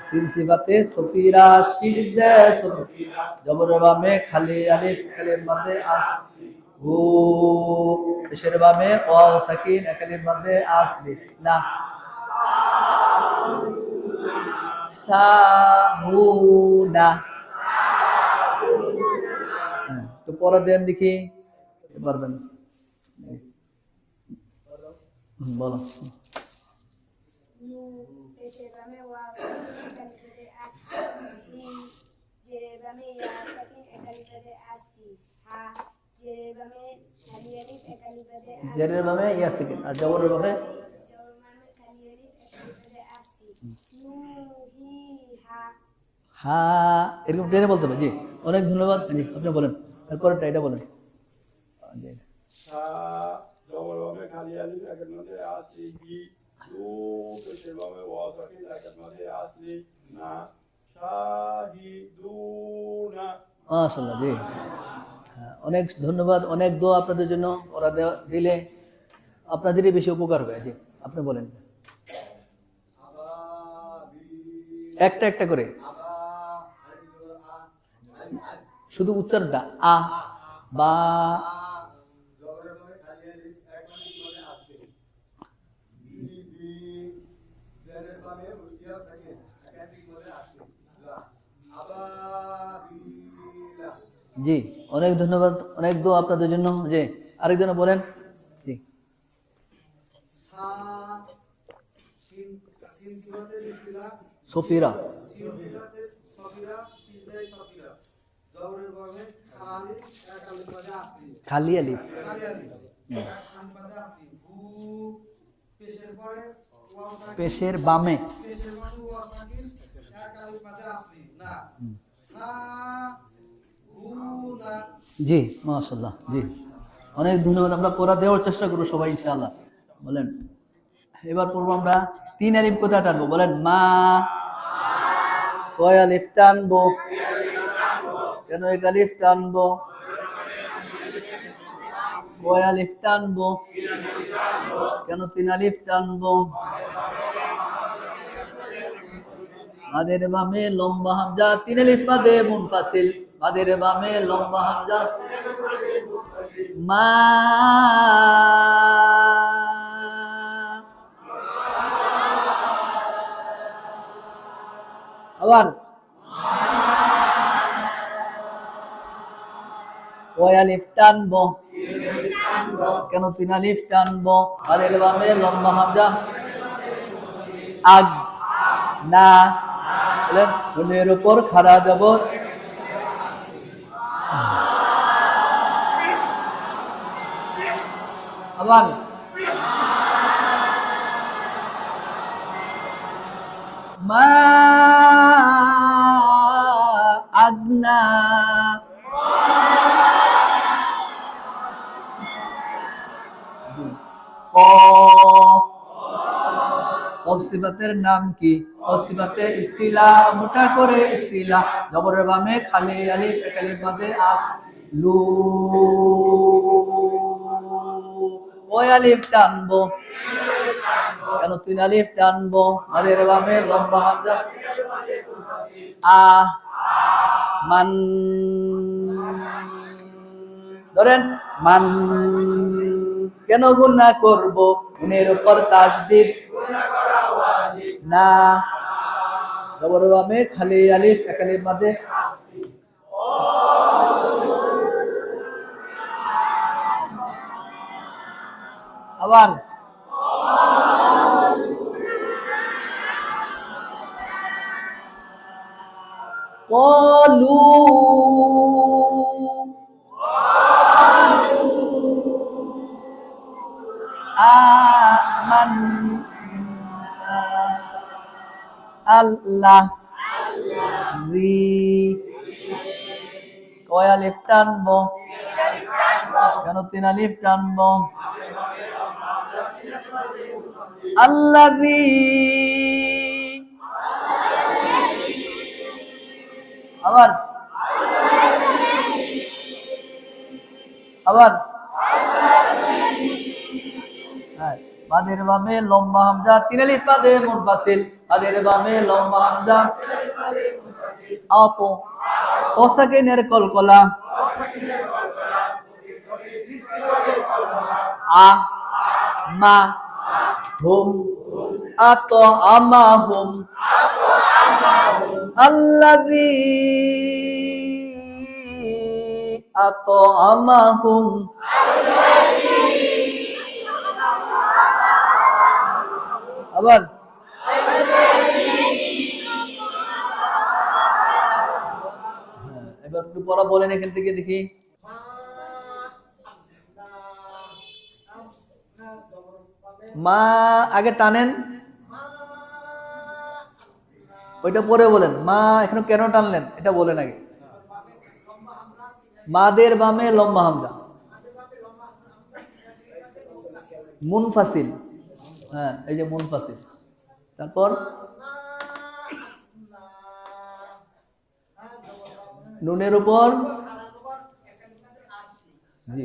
সিন সিফাতে সফিরা শিরদে সফিরা জবরের বামে খালি আলিফ এক আলিফ মাঝে আসলি ও পেশের বামে ওয়াও সাকিন এক আলিফ মাঝে আসলি না সাহুনা তো পরে দেন দেখি পারবেন বলো জেরের বামে ইয়া সাকিন আর জবরের বামে হ্যাঁ এরকম ট্রেনে বলতে হবে জি অনেক ধন্যবাদ জি আপনি বলেন তারপরে এটা বলেন মাশাআল্লাহ জি অনেক ধন্যবাদ অনেক দোয়া আপনাদের জন্য ওরা দিলে আপনাদেরই বেশি উপকার হবে। জি, আপনি বলেন একটা একটা করে, শুধু উচ্চারণটা আ বা জি, অনেক ধন্যবাদ, অনেক দোয়া আপনাদের জন্য। জি, আরেকজন বলেন। জি, সফিরা, খালি আলিফ, পেশের বামে, জি মাশাআল্লাহ। জি, অনেক ধন্যবাদ। আমরা পড়া দেওয়ার চেষ্টা করবো সবাই ইনশাআল্লাহ। বলেন, এবার পড়বো আমরা 3 আলিফ কোথায় টানবো বলেন? মা। কয় আলিফ টানবো? কেন 1 আলিফ টানবো? কয় আলিফ টানবো? কেন 3 আলিফ টানবো? মাদের বামে লম্বা হামজা, 3 আলিফ মাদে মুনফাসিল। মাদের বামে লম্বা হামজা, মা। আবার কয় আলিফ টানবো? কেন 3 আলিফ টানবো? মাদের বামে লম্বা হামজা, আগ না। বলেন, নুনের উপর খাড়া জবর, আবার মা আগনা। সিফাতের নাম কি? সিফাতে ইস্তিলা, মোটা করে ইস্তিলা। জবরের বামে খালি আলিফ, এক আলিফ মাদে লু। ওই আলিফ টানবো? কেন 3 আলিফ টানবো? মাদের বামে লম্বা হামজা, আ মান। ধরেন, মান। কেন গুনাহ করব? নুনের উপর তাসদিদ না। জবরের বামে খালি আলিফ, এক আলিফ মাদে, আবার কলু। আমান আল্লাহ রি। কয় আলিফ টানবো? কেন 3 আলিফ টানবো? আল্লাযী। আবার আবার মাদের বামে লম্বা হামজা, 3 আলিফ মাদে মুনফাসিল। মাদের বামে লম্বা হামজা, আতো। সাকিনের কলকলা, আ মা হুম, আতো আমা হুম, আল্লাযী আতো আমা হুম। আবার এবার একটু পড়া বলেন এখান থেকে দেখি। মা আগে টানেন, ওইটা পরে বলেন। মা এখানে কেন টানলেন এটা বলেন আগে। মাদের বামে লম্বা হামজা, মুনফাসিল। হ্যাঁ, এই যে মুনফাসিল। তারপর নুনের উপর, জি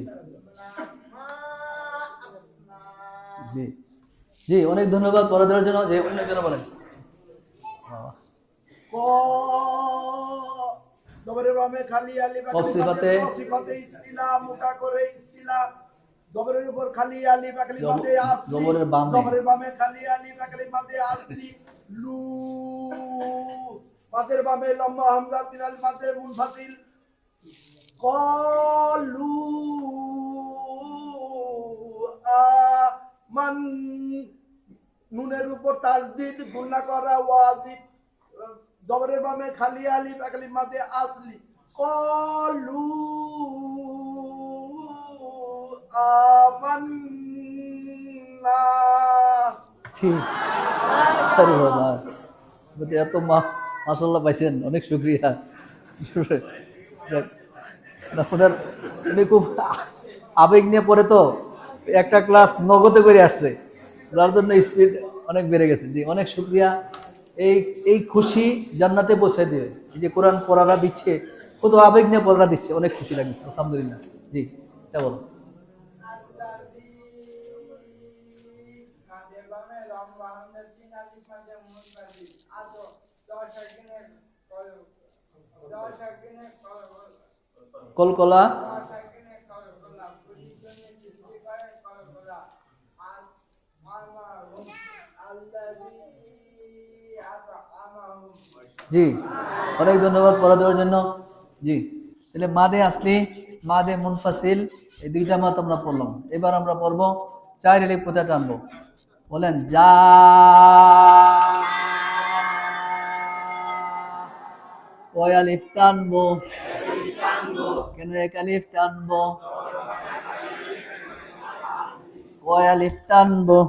জি জি, অনেক ধন্যবাদ পড়া দেওয়ার জন্য। যে অন্য জন বলেন। ক জবরের বামে খালি আলিফ কফ সিফাতে সিফাতে ইস্তিলা মোটা করে ইস্তিলা জবরের উপর খালি আলিফ একলি মাদে আসলি জবরের বামে জবরের বামে খালি আলিফ একলি মাদে আসলি লু মাদের বামে লম্বা হামজা তিন আলিফ মাদে মুনফাসিল কলু মান নুনের উপর তাসদিদ গুণা করা ওয়াজিব জবরের বামে খালি আলিফ একলি মাদে আসলি কলু আমান্না ঠিক। আরে বাবা, বলতে এত মাশাআল্লাহ পাইছেন, অনেক শুকরিয়া। ওনার উনি খুব আবেগ নিয়ে পড়ে তো, একটা ক্লাস নগদে করে আসছে, যার জন্য স্পিড অনেক বেড়ে গেছে। জি, অনেক শুকরিয়া। এই এই খুশি জান্নাতে পৌঁছে দিবে। এই যে কোরআন পড়ারা দিচ্ছে, কত আবেগ নিয়ে পড়ারা দিচ্ছে, অনেক খুশি লাগছে, আলহামদুলিল্লাহ। জি, এটা বলো। কলকলা জি, অনেক ধন্যবাদ পড়া দেওয়ার জন্য। জি, তাহলে মাদে আসলি, মাদে মুনফাসিল, এই দুইটা মাত আমরা পড়লাম। এবার আমরা পড়বো চার এলিফ কোথায় টানবো, বলেন। যা, কয় আলিফ টানবো, কেন এক আলিফ টানবো, কয় আলিফ টানবো,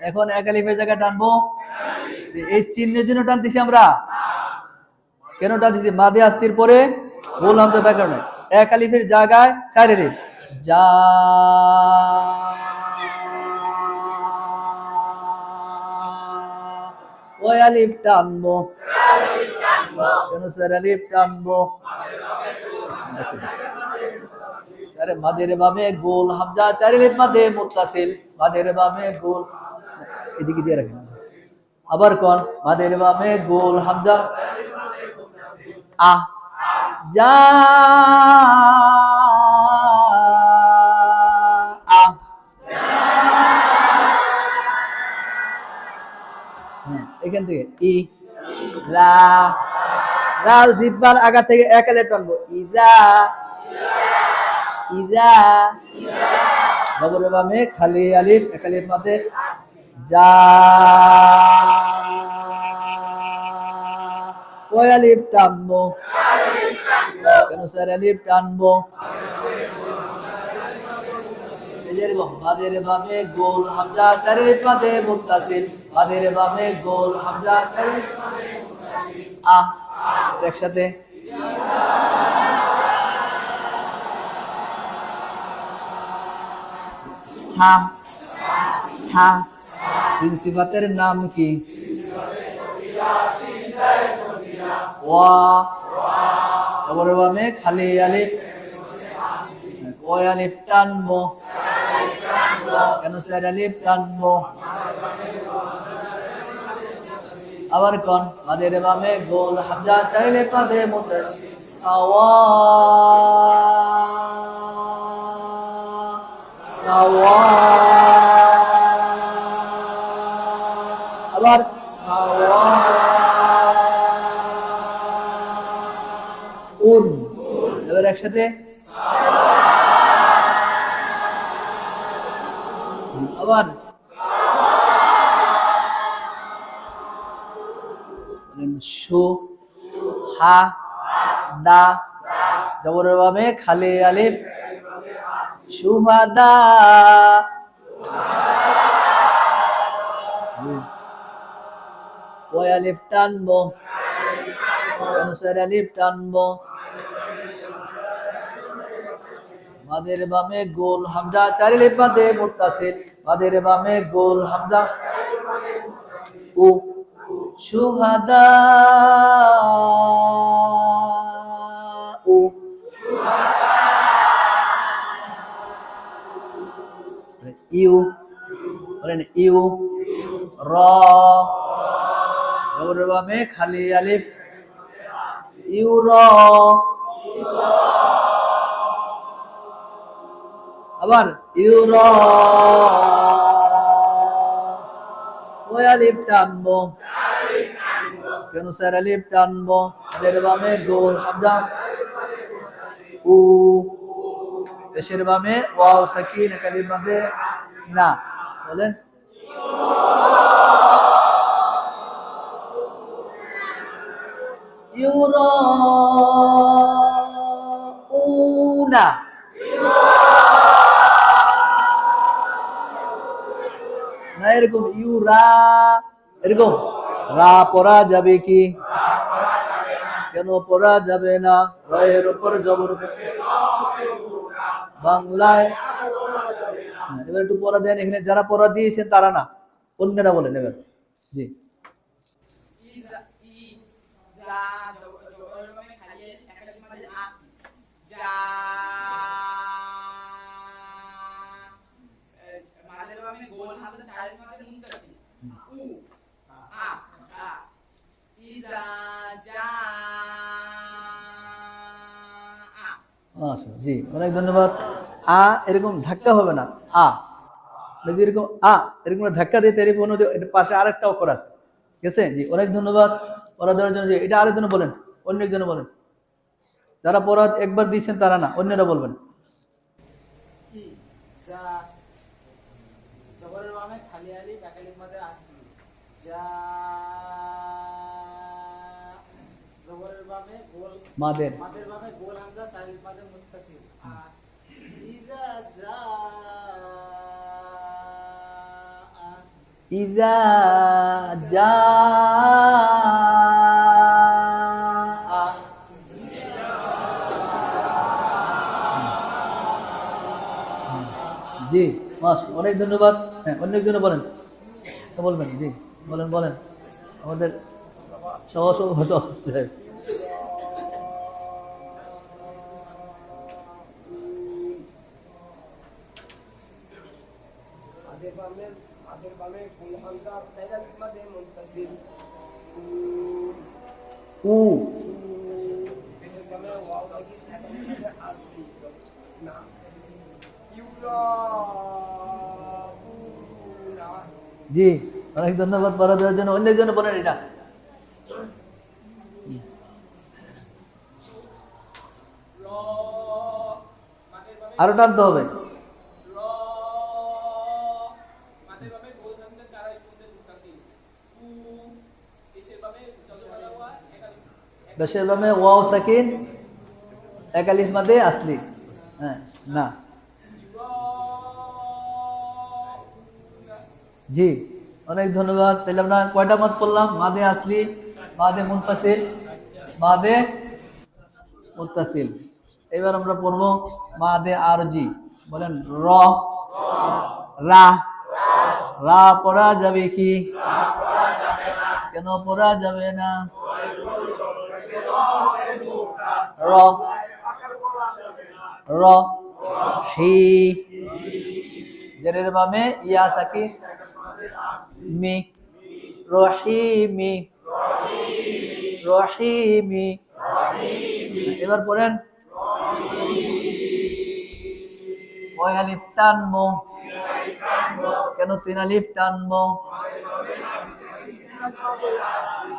এখন এক আলিফের জায়গায় টানবো। এই চিহ্নের জন্য টানতেছি আমরা, কেন টানতেছি? মাদে আসতির পরে গোল হামজা থাকার কারণে। এক আলিফের জায়গায় চার আলিফ। যা, কয় আলিফ টানবো, কেন চার আলিফ টানবো? আরে মাদের বামে গোল হামজা চার আলিফ মাদে মুত্তাসিল, মাদের বামে গোল, এদিকে দিয়ে রাখেন। আবার কোন মাদের বামে গোল হামজা আ, যা আ, এখান থেকে ই, রা, রাল জিব্বার আগা থেকে এক আলিফ টানবো, ইরা, ইরা, জবরের বামে খালি আলিফ এক আলিফ মাদে যা, কয় আলিফ টানবো, কেন চার আলিফ টানবো? মাদের বামে গোল হামজা চার আলিফ মাদে মুত্তাসিল, মাদের বামে গোল হামজা চার আলিফ আ, একসাথে সা, সা, সিন সিফাতের নাম কি? ওয়া, জবরের বামে খালি আলিফ, কয় আলিফ টানবো, কেন চার আলিফ টানবো? আবার কোন মাদের বামে গোল হামজা চার আলিফ মাদে মুত্তাসিল, সাওয়া, সাওয়া, আবার সাওয়া উন, এবার একসাথে আবার শু, হা, দা, জবরের বামে খালি আলিফ, সুহাদা, কয় আলিফ টানবো, কেন চার আলিফ টানবো? মাদের বামে গোল হামজা চার আলিফ মাদে মুত্তাসিল, মাদের বামে গোল হামজা উ, সুহাদা উ, ইউ, বলেন ইউ। র, জবরের বামে খালি আলিফ, ইউ র। আবার ইউ র, ওই আলিফ টানবো, কেন স্যার আলিফ টানবো? এদের বামে গোল হামজা, উ, পেশের বামে ওয়াও সাকিন একালির মধ্যে না, বলেন ইউরাউনা, না এরকম ইউরা, এরকম রা পড়া যাবে কি? কেন পড়া যাবে না? রয়ের উপর জবর বাংলায়। এবার একটু পড়া দেন, এখানে যারা পড়া দিয়েছেন তারা না, অন্যরা বলেন এবার। জি আচ্ছা, জি অনেক ধন্যবাদ। আ এরকম ধাক্কা হবে না, আ যদি এরকম আ এরকম ধাক্কা দিতে এরকম পাশে আরেকটা অক্ষর আছে, ঠিক আছে? জি অনেক ধন্যবাদ পড়া দেওয়ার জন্য। এটা আরেকজন বলেন, অন্য একজন বলেন, যারা পড়া একবার দিয়েছেন তারা না, অন্যরা বলবেন। ই যা জবরের বামে খালি আলিফ এক আলিফ মাঝে আসলি যা জবরের বামে গোল মাদের মাদের বামে গোল হামজা চার আলিফ মাঝে মুত্তাসিল আ ইজা যা ইজা জা জি মাস অনেক ধন্যবাদ। হ্যাঁ অন্য একজন বলেন, বলবেন জি বলেন বলেন, আমাদের সহসভাপতি হচ্ছে। মাদের বামে গোল হামজা চার আলিফ মাঝে মুত্তাসিল উ, পেশের বামে ওয়াও সাকিন একালিফ মাঝে আসলি না, ইউরাউনা। জি অনেক ধন্যবাদ পড়া দেওয়ার জন্য। অন্য একজন বলেন এটা। আরো টানতে হবে। পেশের বামে ওয়াও সাকিন এক আলিফ মাদে আসলি, হ্যাঁ না। জি অনেক ধন্যবাদ। তাহলে আমরা কয়টা মত পড়লাম? মাদে আসলি, মাদে মুনফাসিল, মাদে মুত্তাসিল। এবার আমরা পড়বো মাদে আরজি। বলেন র, রা, রা পড়া যাবে কি? কেন পড়া যাবে না? র, র, হি, জেরের বামে ইয়া সাকিন মি, রহিমি, রহিমি। এবার পড়েন কয় আলিফ টানবো? কেন তিন আলিফ টানবো?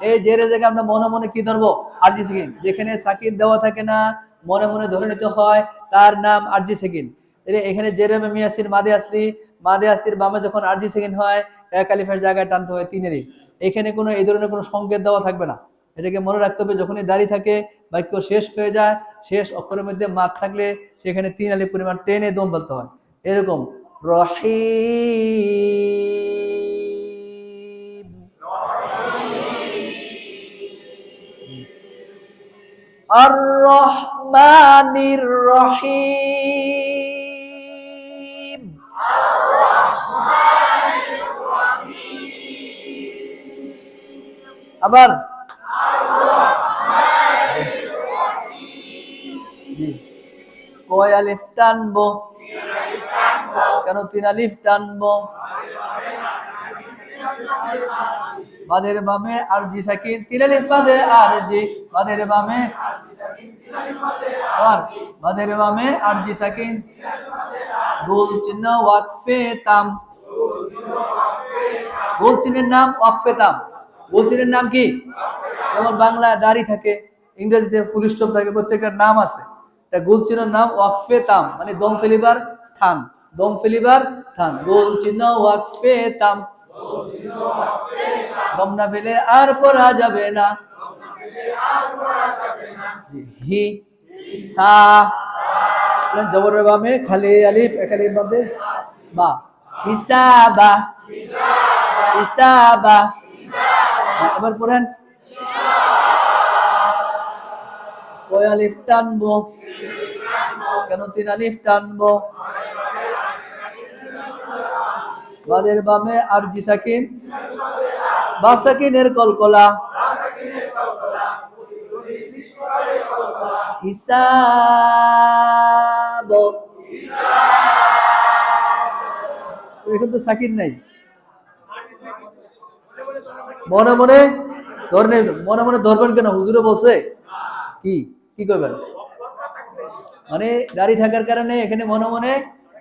এই জেরের জায়গায় আমরা মনে মনে কি ধরবো? আরজি সাকিন। যেখানে সাকিন দেওয়া থাকে না মনে মনে ধরে নিতে হয়, তার নাম আরজি সাকিন। এখানে জেরে মে মিয়াসিন মাদে আসলি, মাদে আসলির বামে যখন আরজি সাকিন হয় এক আলিফের জায়গায় টানতে হয় তিন আলিফ। এখানে কোনো এই ধরনের কোনো সংকেত দেওয়া থাকবে না, এটাকে মনে রাখতে হবে। যখনই দাঁড়িয়ে থাকে বাক্য শেষ হয়ে যায়, শেষ অক্ষরের মধ্যে মাদ থাকলে সেখানে তিন আলিফ পরিমাণ টেনে দম বলতে হয়। এরকম রহিম, আর রহমানির রহিম। আবার কয় আলিফ টানবো? কেন 3 আলিফ টানবো? বাদের বামে আরজি সাকিন 3 আলিফ বাদে আরজি, বাদের বামে আর বাদের বামে আরজি সাকিন, গোল চিহ্ন ওয়াকফে তাম, গোল চিহ্নের নাম ওয়াকফে তাম। গোল চিহ্নের নাম কি? যেমন বাংলায় দাড়ি থাকে, ইংরেজিতে ফুল স্টপ থাকে, প্রত্যেকটার নাম আছে। এটা গোল চিহ্নের নাম ওয়াকফে তাম, মানে দম ফেলিবার স্থান, দম ফেলিবার স্থান। গোল চিহ্ন ওয়াকফে তাম, দম না ফেলে আর পড়া যাবে না। হি সা জবরের বামে খালি আলিফ, এক আলিফ বাদে বা, হিসাবা, হিসাবা। এবার পড়েন কয় আলিফ টানবো? কেন 3 আলিফ টানবো? বাদের বামে আরজি সাকিন, বা সাকিনের কলকলা, হিসাব। এখন তো সাকিন নাই, মনে মনে ধরনে, মনে মনে ধরবেন কেন? হুজুরে বলছে কি কি করবেন? মানে দাড়ি থাকার কারণে এখানে মনে মনে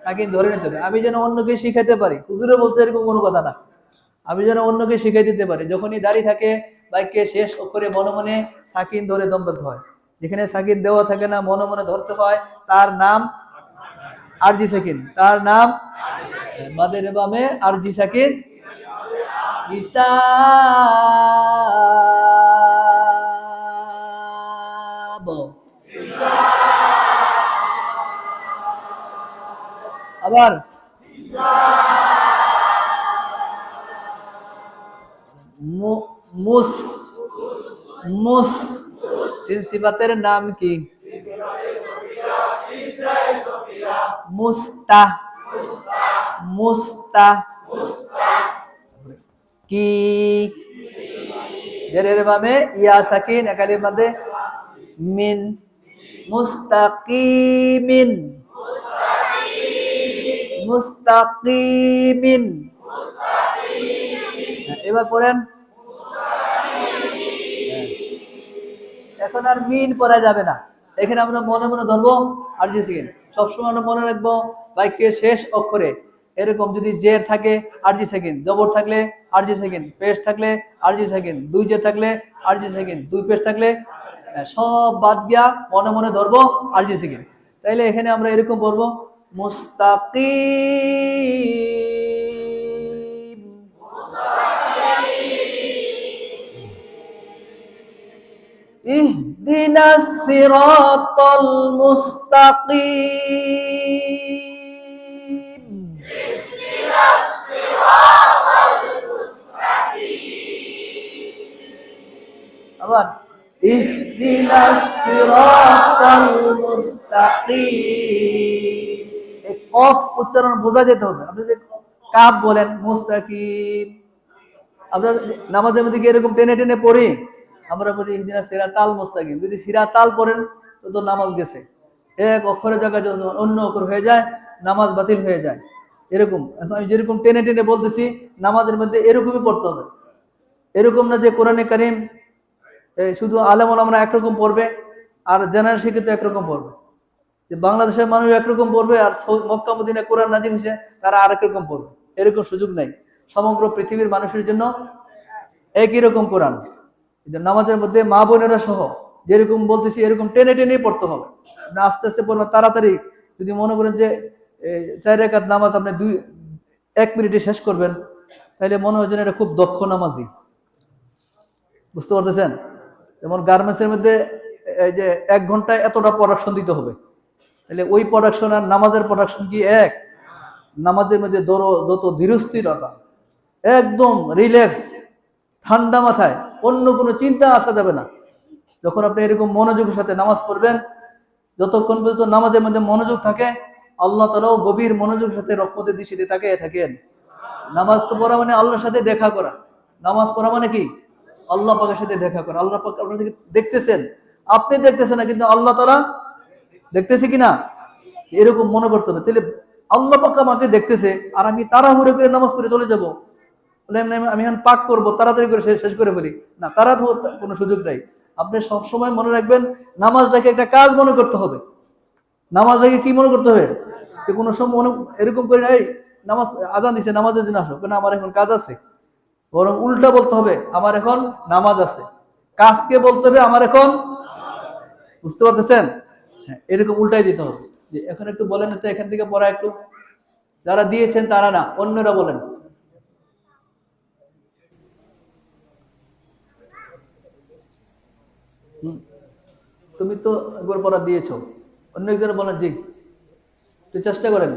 সাকিন ধরে নিতে হবে। আমি যেন অন্যকে শিখাইতে পারি, হুজুরে বলছে এরকম কোনো কথা না। আমি যেন অন্যকে শিখাই দিতে পারি, যখনই দাড়ি থাকে বাইককে শেষ অক্ষরে মনে মনে সাকিন ধরে দম ফেলতে হয়। যেখানে সাকিন দেওয়া থাকে না, মনে মনে ধরতে হয়, তার নাম আরজি সাকিন, তার নাম মাদের বামে আরজি সাকিন, হিসাব। আবার মুস, মুস সিন সিফাতের নাম কি? মুস্তা, মুস্তা। কি জেরের বামে ইয়া সাকিন, এক আলিফ বাদে মিন, মুস্তাকিমিন, মুস্তাকিমিন। এবার পড়েন, এখন আর মিন পড়া যাবে না। এখানে আমরা মনে মনে ধরবো আরজি সাকিন, সবসময় আমরা মনে রাখবো বাক্যের শেষ অক্ষরে এরকম যদি জের থাকে আরজি সাকিন, জবর থাকলে আরজি সাকিন, পেশ থাকলে আরজি সাকিন, 2 জের থাকলে আরজি সাকিন, 2 পেশ থাকলে সব বাদ গিয়া মনে মনে ধরবো আরজি সাকিন। তাইলে এখানে আমরা এরকম পড়বো মুস্তাকিম, ইহদিনাস সিরাতাল মুস্তাকিম, আবার ইহদিনাস সিরাতাল মুস্তাকিম। এই কফ উচ্চারণ বোঝা যেতে হবে। আপনি যে কাফ বলেন মুস্তাকিম, আপনার নামাজের মধ্যে কি এরকম টেনে টেনে পড়ি? আমরা বলি ইহদিনাস সিরাতাল মুস্তাকিম। যদি সিরাতাল পড়েন তো নামাজ গেছে। এক অক্ষরের জায়গায় যখন অন্য অক্ষর হয়ে যায় নামাজ বাতিল হয়ে যায়। এরকম আমি যেরকম টেনে টেনে বলতেছি নামাজের মধ্যে এরকমই পড়তে হবে। এরকম না যে কোরআনে কারীম শুধু আলেম ওলামারা একরকম পড়বে আর জেনারেল শিক্ষিত একরকম পড়বে, যে বাংলাদেশের মানুষ একরকম পড়বে আর মক্কা মদিনা কোরআন নাজিল হয়েছে তারা আরেক রকম পড়বে, এরকম সুযোগ নাই। সমগ্র পৃথিবীর মানুষের জন্য একই রকম কোরআন। নামাজের মধ্যে মা বোনেরা সহ যেরকম বলতেছি এরকম টেনে টেনে পড়তে হবে। আস্তে আস্তে পড়বেন, তাড়াতাড়ি। যদি মনে করেন যে 4 রাকাত নামাজ আপনি 1 মিনিটে শেষ করবেন, তাহলে মনে হয় যেন এটা খুব দক্ষ নামাজি। বুঝতে পারতেছেন? যেমন গার্মেন্টসের মধ্যে এই যে 1 ঘন্টায় এতটা প্রোডাকশন দিতে হবে, তাহলে ওই প্রোডাকশন আর নামাজের প্রোডাকশন কি এক? নামাজের মধ্যে যত ধীরস্থিরতা, একদম রিল্যাক্স, ঠান্ডা মাথায়, অন্য কোনো চিন্তা আসা যাবে না। যখন আপনি এরকম মনোযোগের সাথে নামাজ পড়বেন, যতক্ষণ পর্যন্ত নামাজের মধ্যে মনোযোগ থাকে আল্লাহ তাআলাও গভীর মনোযোগের সাথে রহমতের দৃষ্টিতে তাকিয়ে থাকেন। নামাজ তো পড়া মানে আল্লাহর সাথে দেখা করা। নামাজ পড়া মানে কি? আল্লাহ পাকের সাথে দেখা করা। আল্লাহ পাক আপনাদেরকে দেখতেছেন, আপনি দেখতেছেন না, কিন্তু আল্লাহ তাআলা দেখতেছে কিনা এরকম মনে করতে হবে। তাহলে আল্লাহ পাক আমাকে দেখতেছে আর আমি তাড়াহুড়ো করে নামাজ পড়ে চলে যাব, বলে আমি এখন পাক করবো, তাড়াতাড়ি করে শেষ করে ফেলি। না, তাড়াহুড়োর কোনো সুযোগ নাই। আপনি সবসময় মনে রাখবেন নামাজটাকে একটা কাজ মনে করতে হবে। নামাজটাকে কি মনে করতে হবে? যে কোনো সময় এরকম করে নাই নামাজ আজান দিছে নামাজের জন্য আসো, কেন আমার এখন কাজ আছে। বরং উল্টা বলতে হবে আমার এখন নামাজ আছে। কাজকে বলতে হবে আমার এখন, বুঝতে পারতেছেন? হ্যাঁ, এরকম উল্টাই দিতে হবে। যে এখন একটু বলেন তো, এখান থেকে পড়া একটু, যারা দিয়েছেন তারা না, অন্যরা বলেন। তুমি তো একবার পড়া দিয়েছো, অন্য একজনে বলেন। জি, তো চেষ্টা করেন।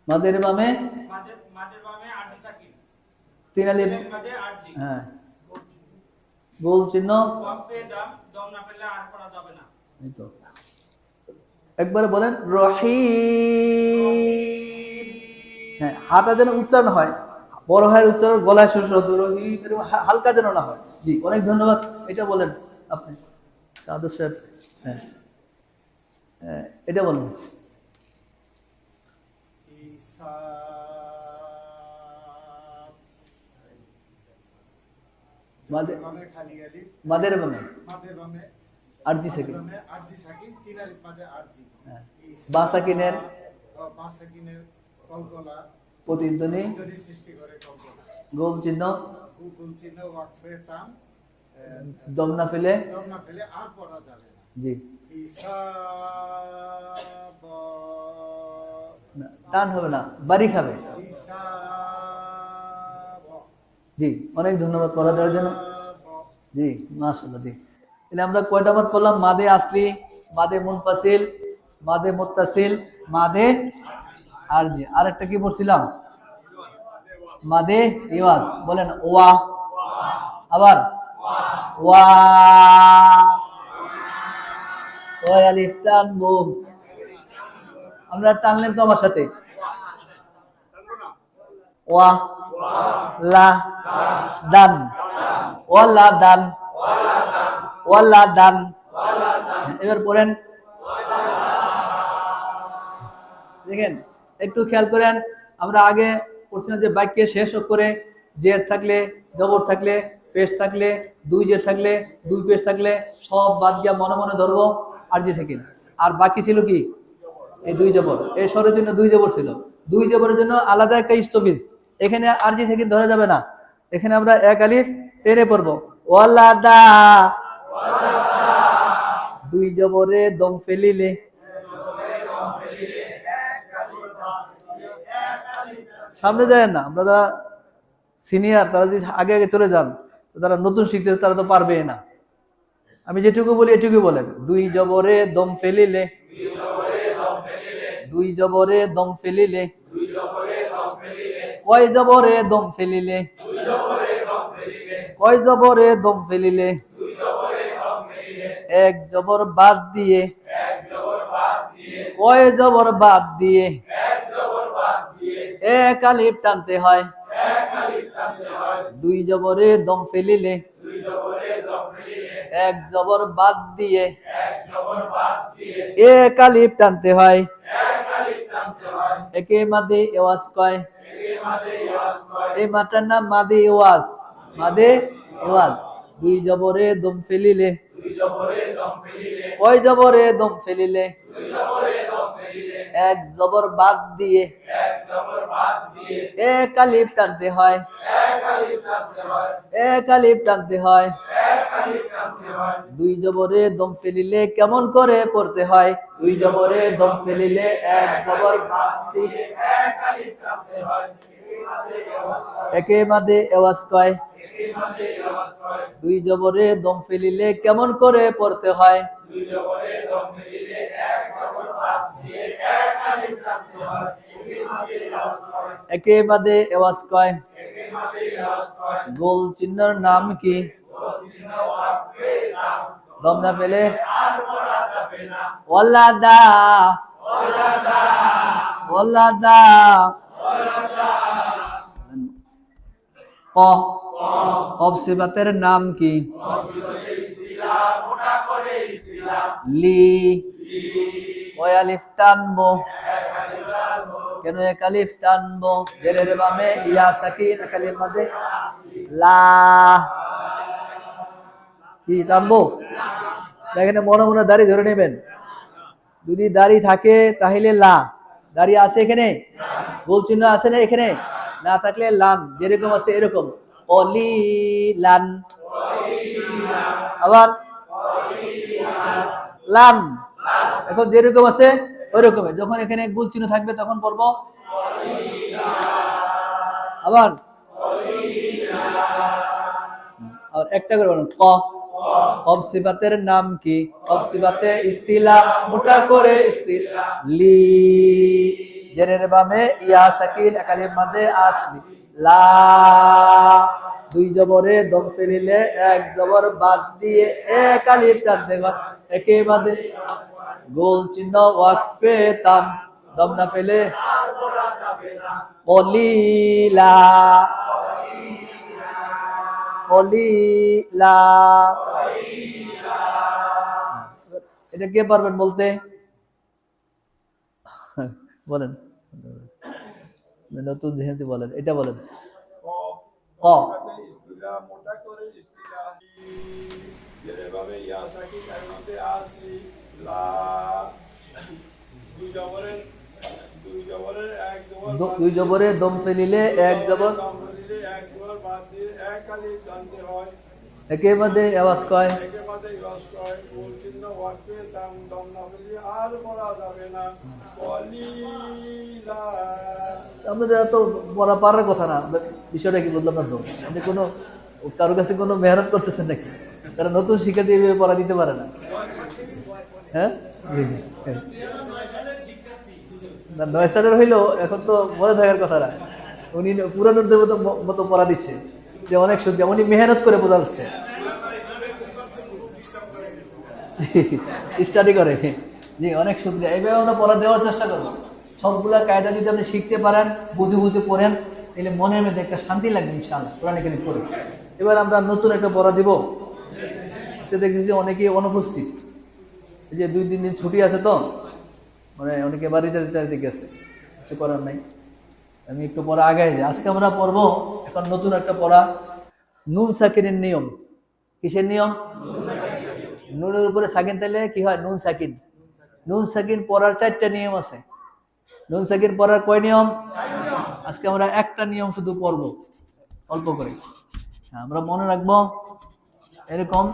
মাদের বামে তিন আলিফ, হ্যাঁ, গোল চিহ্ন, এই তো। একবারে বলেন রহিম। হ্যাঁ, হাটা যেন উচ্চারণ হয়, বড় হয় উচ্চারণ, গলায় শেষ হতো রহিম, হালকা যেন না হয়। জি, অনেক ধন্যবাদ। এটা বলেন আপনি সাদর সাহেব। হ্যাঁ, এটা বলুন। মাদের বামে আরজি সাকিন, বা সাকিনের প্রতিধ্বনি গোল চিহ্ন, দম না ফেলে আর পড়া যাবে না। জি, টান হবে না, বাড়ি খাবে। জি, অনেক ধন্যবাদ পড়া দেওয়ার জন্য। জি, মাশাআল্লাহ। জি, তাহলে আমরা কয়টা বাদ পড়লাম? মাদে আসলি, মাদে মুনফাসিল, মাদে মুত্তাসিল, মাদে আরজি। আরেকটা কি পড়ছিলাম? মাদে ইওয়াজ। বলেন ওয়া, আবার ওয়া, ওয়া আলিফ টানবো। আমরা টানলেন তো আমার সাথে। ওয়া লা দান, ওয়ালা দান, ওয়ালা দান। এবার পড়েন, দেখেন একটু খেয়াল করেন। আমরা আগে পড়ছিলাম যে বাক্যে শেষ করে জের থাকলে, জবর থাকলে, পেশ থাকলে, দুই জের থাকলে, দুই পেশ থাকলে সব বাদ দিয়া মনে মনে ধরবো আরজি সেকেন্ড। আর বাকি ছিল কি? এই দুই জবর। এই স্বরের জন্য দুই জবর ছিল, দুই জবরের জন্য আলাদা একটা স্টপেজ। এখানে আরজি সেকেন্ড ধরা যাবে না, এখানে আমরা এক আলিফ টেনে পড়বো। ওয়ালাদা, দুই জবরে দম ফেলিলে, সামনে যায় না। আমরা যারা সিনিয়র তারা যদি আগে আগে চলে যান, তো তারা নতুন শিখতে তারা তো পারবে না। আমি যেটুকু বলি এটুকু বলেন। দুই জবরে দম ফেলিলে, দুই জবরে দম ফেলিলে, কয় জবরে দম ফেলিলে, কয় জবরে দম ফেলিলে, এক জবর বাদ দিয়ে, কয় জবর বাদ দিয়ে, এক আলিফ টানতে হয়। দুই জবরে দম ফেলিলে, এক জবর বাদ দিয়ে, এক আলিফ টানতে হয়। একে মাদে এওয়াজ কয়। এই মাটার নাম মাদে এওয়াজ, মাদে এওয়াজ। দুই জবরে দম ফেলিলে, কয় জবরে দম ফেলিলে, এক জবর বাদ দিয়ে, এক আলিফ টানতে হয়, এক আলিফ টানতে হয়। দুই জবরে দম ফেলিলে কেমন করে পড়তে হয়? দুই জবরে দম ফেলিলে এক জবর বাদ দিয়ে, এক আলিফ টানতে হয়। একে মাদে এওয়াজ কয়। দুই জবরে দম ফেলিলে কেমন করে পড়তে হয়? দুই জবরে দম ফেলিলে এক জবর বাদ দিয়ে, এক আলিফ টানতে হয়। একে মাদে এওয়াজ কয়। গোল চিহ্নের নাম কি? দম না ফেলে ওয়ালাদা, ওয়ালাদা। কফ সিফাতের নাম কি? লি, ওই আলিফ টানবো, কেন এক আলিফ টানবো? জেরের বামে ইয়া সাকিন, এক আলিফ মাঝে লা, কি টানবো? এখানে মনে মনে দাড়ি ধরে নেবেন, যদি দাড়ি থাকে তাহলে লা, দাড়ি আছে এখানে, গোল চিহ্ন আছে না এখানে, না থাকলে লান, যেরকম আছে এরকম, অলি লান, আবার লান, এখন যেরকম আছে ওই রকম, যখন এখানে গোল চিহ্ন থাকবে তখন পড়বো আবার, আর একটা করে বলুন, ক, অব সিফাতের নাম কি? অব সিফাতে ইস্তিলা, মোটা করে ইস্তিলা, লি, জেরের বামে ইয়া সাকিন, এক আলিফ মাঝে আসলি, লা, দুই জবরে দম ফেলিলে এক জবর বাদ দিয়ে এক আলিফ টানতে হয়, একে বাদে গোল চিহ্ন ওয়াকফে তাম, দম না ফেলে কলিলা, কলিলা। এটা কে পারবেন বলতে? বলেন, নতুন যেহেতু বলেন, এটা বলেন। ক, মোটা করে ইস্তিলা, যেভাবে ইয়া থাকি তার মধ্যে আসি, লা, দুই জবরের এক জবর, দুই জবরে দম ফেলিলে এক জবর, দম ফেলিলে এক জবর বাদ দিয়ে এক আলিফ টানতে হয়, একে বাদে আওয়াজ কয়, একে বাদে ইওয়াজ কয়, গোল চিহ্ন ওয়াকফে দাম, দম না ফেলিয়ে আর পড়া যাবে না, কলিলা। আমাদের তো পড়া পারার কথা না, বিষয়টা কি বললাম না তো, আপনি কোনো কারোর কাছে কোনো মেহনত করতেছেন নাকি? তারা নতুন শিক্ষার্থী এভাবে পড়া দিতে পারে না, হ্যাঁ? না, 9 সালের হইলো, এখন তো মনে থাকার কথা না, উনি পুরানোর মতো পড়া দিচ্ছে, যে অনেক সুবিধা, উনি মেহনত করে বোঝাচ্ছে, স্টাডি করে, জি অনেক সুবিধা, এইভাবে আমরা পড়া দেওয়ার চেষ্টা করবো। সবগুলা কায়দা যদি আপনি শিখতে পারেন, বুঝে বুঝে পড়েন, তাহলে মনের মধ্যে একটা শান্তি লাগবে ইনশাআল্লাহ, কোরআন কারীম পড়ে। এবার আমরা নতুন একটা পড়া দিব, আজকে দেখতেছি অনেকেই অনুপস্থিত, এই যে 2-3 দিন ছুটি আছে তো, মানে অনেকে বাড়িতে গেছে, কিছু করার নাই, আমি একটু পড়া আগে যাই। আজকে আমরা পড়বো এখন নতুন একটা পড়া, নুন সাকিনের নিয়ম। কিসের নিয়ম? নুনের উপরে সাকিন তাইলে কি হয়? নুন সাকিন। নুন সাকিন পড়ার 4টা নিয়ম আছে। নুন সাকিন পড়ার কয় নিয়ম? আজকে আমরা একটা নিয়ম শুধু পড়বো, অল্প করে, আমরা মনে রাখবো এরকম,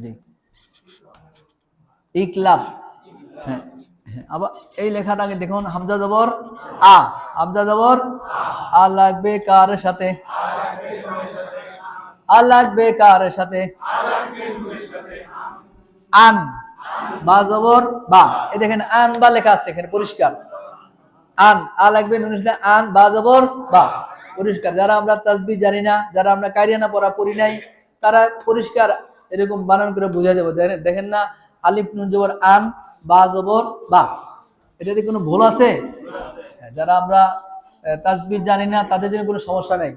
জি ইকলাব, হ্যাঁ হ্যাঁ, আবার এই লেখাটাকে দেখুন, হামজা জবর আ, হামজা জবর আ লাগবে কার সাথে? আ লাগবে কার সাথে? আন, বা জবর বা, এই দেখেন আন বা লেখা আছে এখানে পরিষ্কার, আন, আ লাগবে নুনের সাথে, আন বা জবর বা, পরিষ্কার। যারা আমরা তাসবিহ জানি না, যারা আমরা কারিয়ানা পড়া পড়ি নাই, তারা পরিষ্কার এরকম বানান করে বুঝা যাবে। দেখেন না, আলিফ নুন জবর আন, বা জবর বা, এটাতে কোনো ভুল আছে? যারা আমরা তাসবিহ জানি না তাদের জন্য কোনো সমস্যা নাই,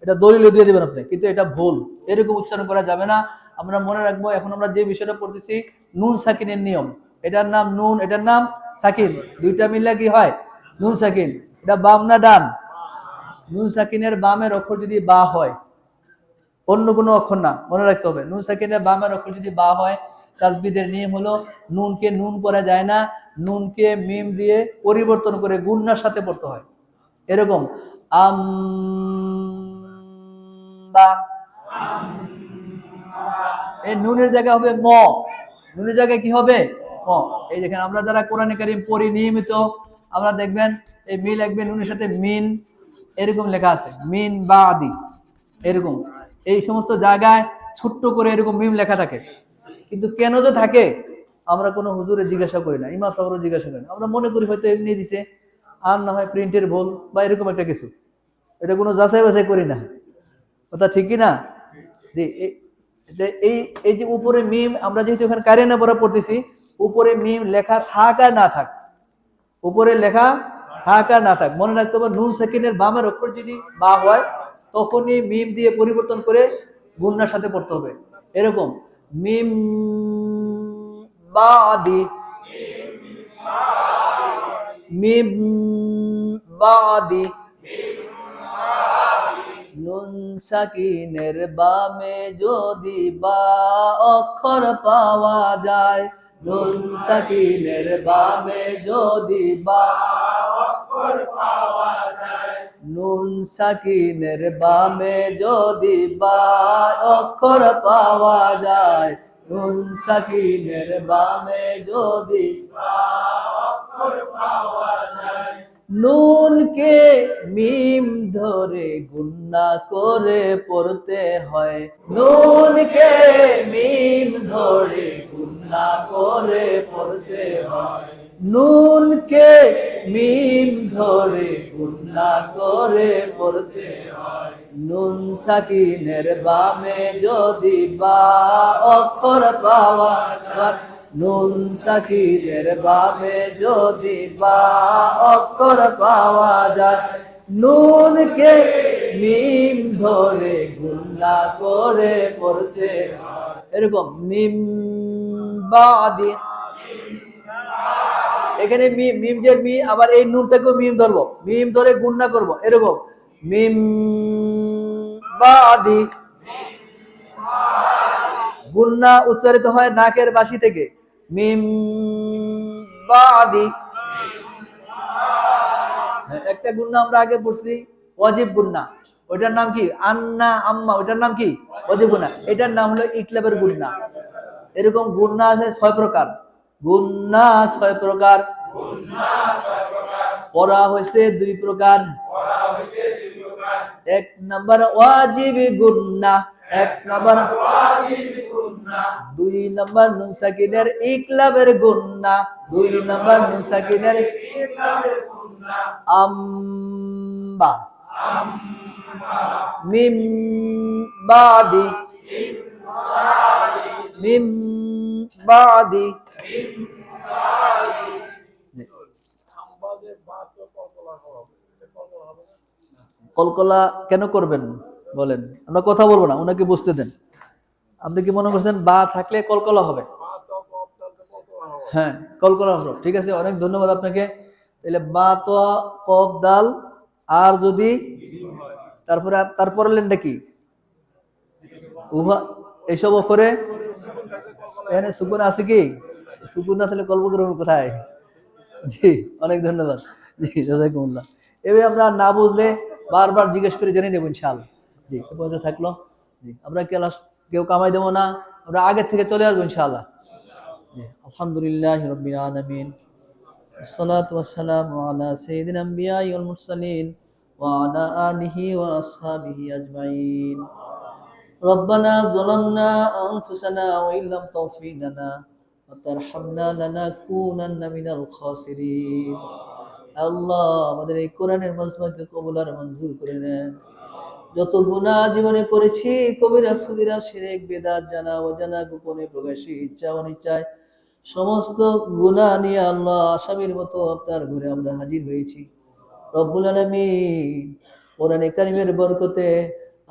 এটা দলিলও দিয়ে দেবেন আপনি, কিন্তু এটা ভুল, এরকম উচ্চারণ করা যাবে না। আমরা মনে রাখবো, এখন আমরা যে বিষয়টা পড়তেছি নুন সাকিনের নিয়ম, এটার নাম নুন, এটার নাম সাকিন, দুইটা মিললে কি হয়? নুন সাকিন। এটা বাম না ডান? নুন সাকিনের বামের অক্ষর যদি বা হয়, অন্য কোনো অক্ষর না, মনে রাখতে হবে, নুন সাকিনের বামের অক্ষর যদি বা হয়, তাসবিদের নিয়ম হলো নুনকে নুন পড়া যায় না, নুনকে মিম দিয়ে পরিবর্তন করে গুন্নার সাথে পড়তে হয়। এরকম আম বা, এই নুনের জায়গা হবে ম, নুনের জায়গায় কি হবে? ম। এই দেখেন, আমরা যারা কোরআনে কারীম পড়ি নিয়মিত, আমরা দেখবেন এই মি লাগবে নুনের সাথে মিন, এরকম লেখা আছে, মিন বা আদি, এরকম এই সমস্ত জায়গায় ছোট্ট করে এরকম মিম লেখা থাকে। কিন্তু কেন যে থাকে আমরা কোনো হুজুরে জিজ্ঞাসা করি না, ইমাম সাহেবও জিজ্ঞাসা করি না, আমরা মনে করি হয়তো এমনি দিছে, আর না হয় প্রিন্টের ভুল বা এরকম একটা কিছু, এটা কোনো যাচাই বাছাই করি না, কথা ঠিক কি না? এই এই যে উপরে মিম, আমরা যেহেতু এখানে কারিয়ানা পড়া পড়তেছি, উপরে মিম লেখা থাক আর না থাক, উপরে লেখা থাক আর না থাক, মনে রাখতে হবে নুন সাকিনের বামের অক্ষর যদি বা হয়, তখনই মিম দিয়ে পরিবর্তন করে গুন্নার সাথে পড়তে হবে। এরকম মিম বাদি, মিম বাদি, নুন সাকিনের বামে যদি বা অক্ষর পাওয়া যায়, নুন সাকিনের বামে যদি বা অক্ষর পাওয়া যায়, নুন সাকিনের বামে যদি বা অক্ষর পাওয়া যায়, নুন সাকিনের বামে যদি বা অক্ষর পাওয়া যায়, নুনকে মিম ধরে গুণনা করে পড়তে হয়, নুনকে মিম ধরে গুণনা করে পড়তে হয়, নুনকে মিম ধরে গুণনা করে পড়তে হয়, নুন সাকিনের বামে যদি বা অক্ষর পাওয়া যায়, নুন সাকিনের বামে যদি বা অক্ষর পাওয়া যায়, নুনকে মিম ধরে গুণনা করে পড়তে হয়। এরকম মিম বাদি, এখানে মিম যে মি, আবার এই নুনটাকেও মিম ধরবো, মিম ধরে গুণনা করব, এরকম মিম বাদি, গুণনা উচ্চারিত হয় নাকের বাসি থেকে, মিম বাদি। একটা গুণনা আমরা আগে পড়ছি ওয়াজিব গুণনা, ওইটার নাম কি আন্না আম্মা, ওইটার নাম কি ওয়াজিব গুণনা, এটার নাম হলো ইকলাবের গুণনা। এরকম গুণনা আছে 6 প্রকার, গুণনা 6 প্রকার, পড়া হয়েছে 2 প্রকার। 1 নাম্বার ওয়াজিব গুণনা, 1 নাম্বার ওয়াজিব গুণনা, 2 নাম্বার নুন সাকিনের ইকলাবের গুণনা, 2 নাম্বার নুন সাকিনের ইকলাবের গুণনা, আম্বা, মিম বাদি, মিম বাদি, খাম্বাদে বাত ও কলকলা হবে, এটা কলকলা হবে না? কলকলা কেন করবেন বলেন, আমরা কথা বলবো না, ওনাকে বুঝতে দেন। আপনি কি মনে করছেন বা থাকলে কলকলা হবে? বাত ও কফ তালতে কলকলা হবে। হ্যাঁ, কলকলা হলো, ঠিক আছে, অনেক ধন্যবাদ আপনাকে। তাহলে বা তো কফ দাল, আর যদি তারপরে লেনটা কি উহা, এইসব অক্ষরে এখানে সুকুন আছে কি? সুকুন না থাকলে কল্প করবেন কোথায়? জি, অনেক ধন্যবাদ। জি, জাযাকুমুল্লাহ। এভাবে আমরা না বুঝলে বারবার জিজ্ঞেস করে জেনে নেব ইনশাআল্লাহ। জি, এ পর্যন্ত থাকলো। জি, আমরা কেউ কামাই দেবো না, আমরা আগের থেকে চলে আসবো ইনশাআল্লাহ। জি, আলহামদুলিল্লাহি রাব্বিল আলামিন, আসসালাতু ওয়াসসালামু আলা সাইয়্যিদিল আমবিয়াই ওয়াল মুরসালিন ওয়া আলা আলিহি ওয়া আসহাবিহি আজমাইন। ربنا ظلمنا أنفسنا وإن لم تغفر لنا وترحمنا لنكونن من الخاسرين। আল্লাহ, আমাদের এই কোরআনের মাজমাকে কবুল আর মঞ্জুর করে নেন। যত গুনাহ জীবনে করেছি, কবিরা সগীরা শিরক বিদআত জানা অজানা গোপনে প্রকাশে ইচ্ছা অনিচ্ছায় সমস্ত গুনাহ নিয়ে আল্লাহ আসামির মতো আপনার ঘরে আমরা হাজির হয়েছি। রব্বুল আলামিন, কোরআনে কারিমের বরকতে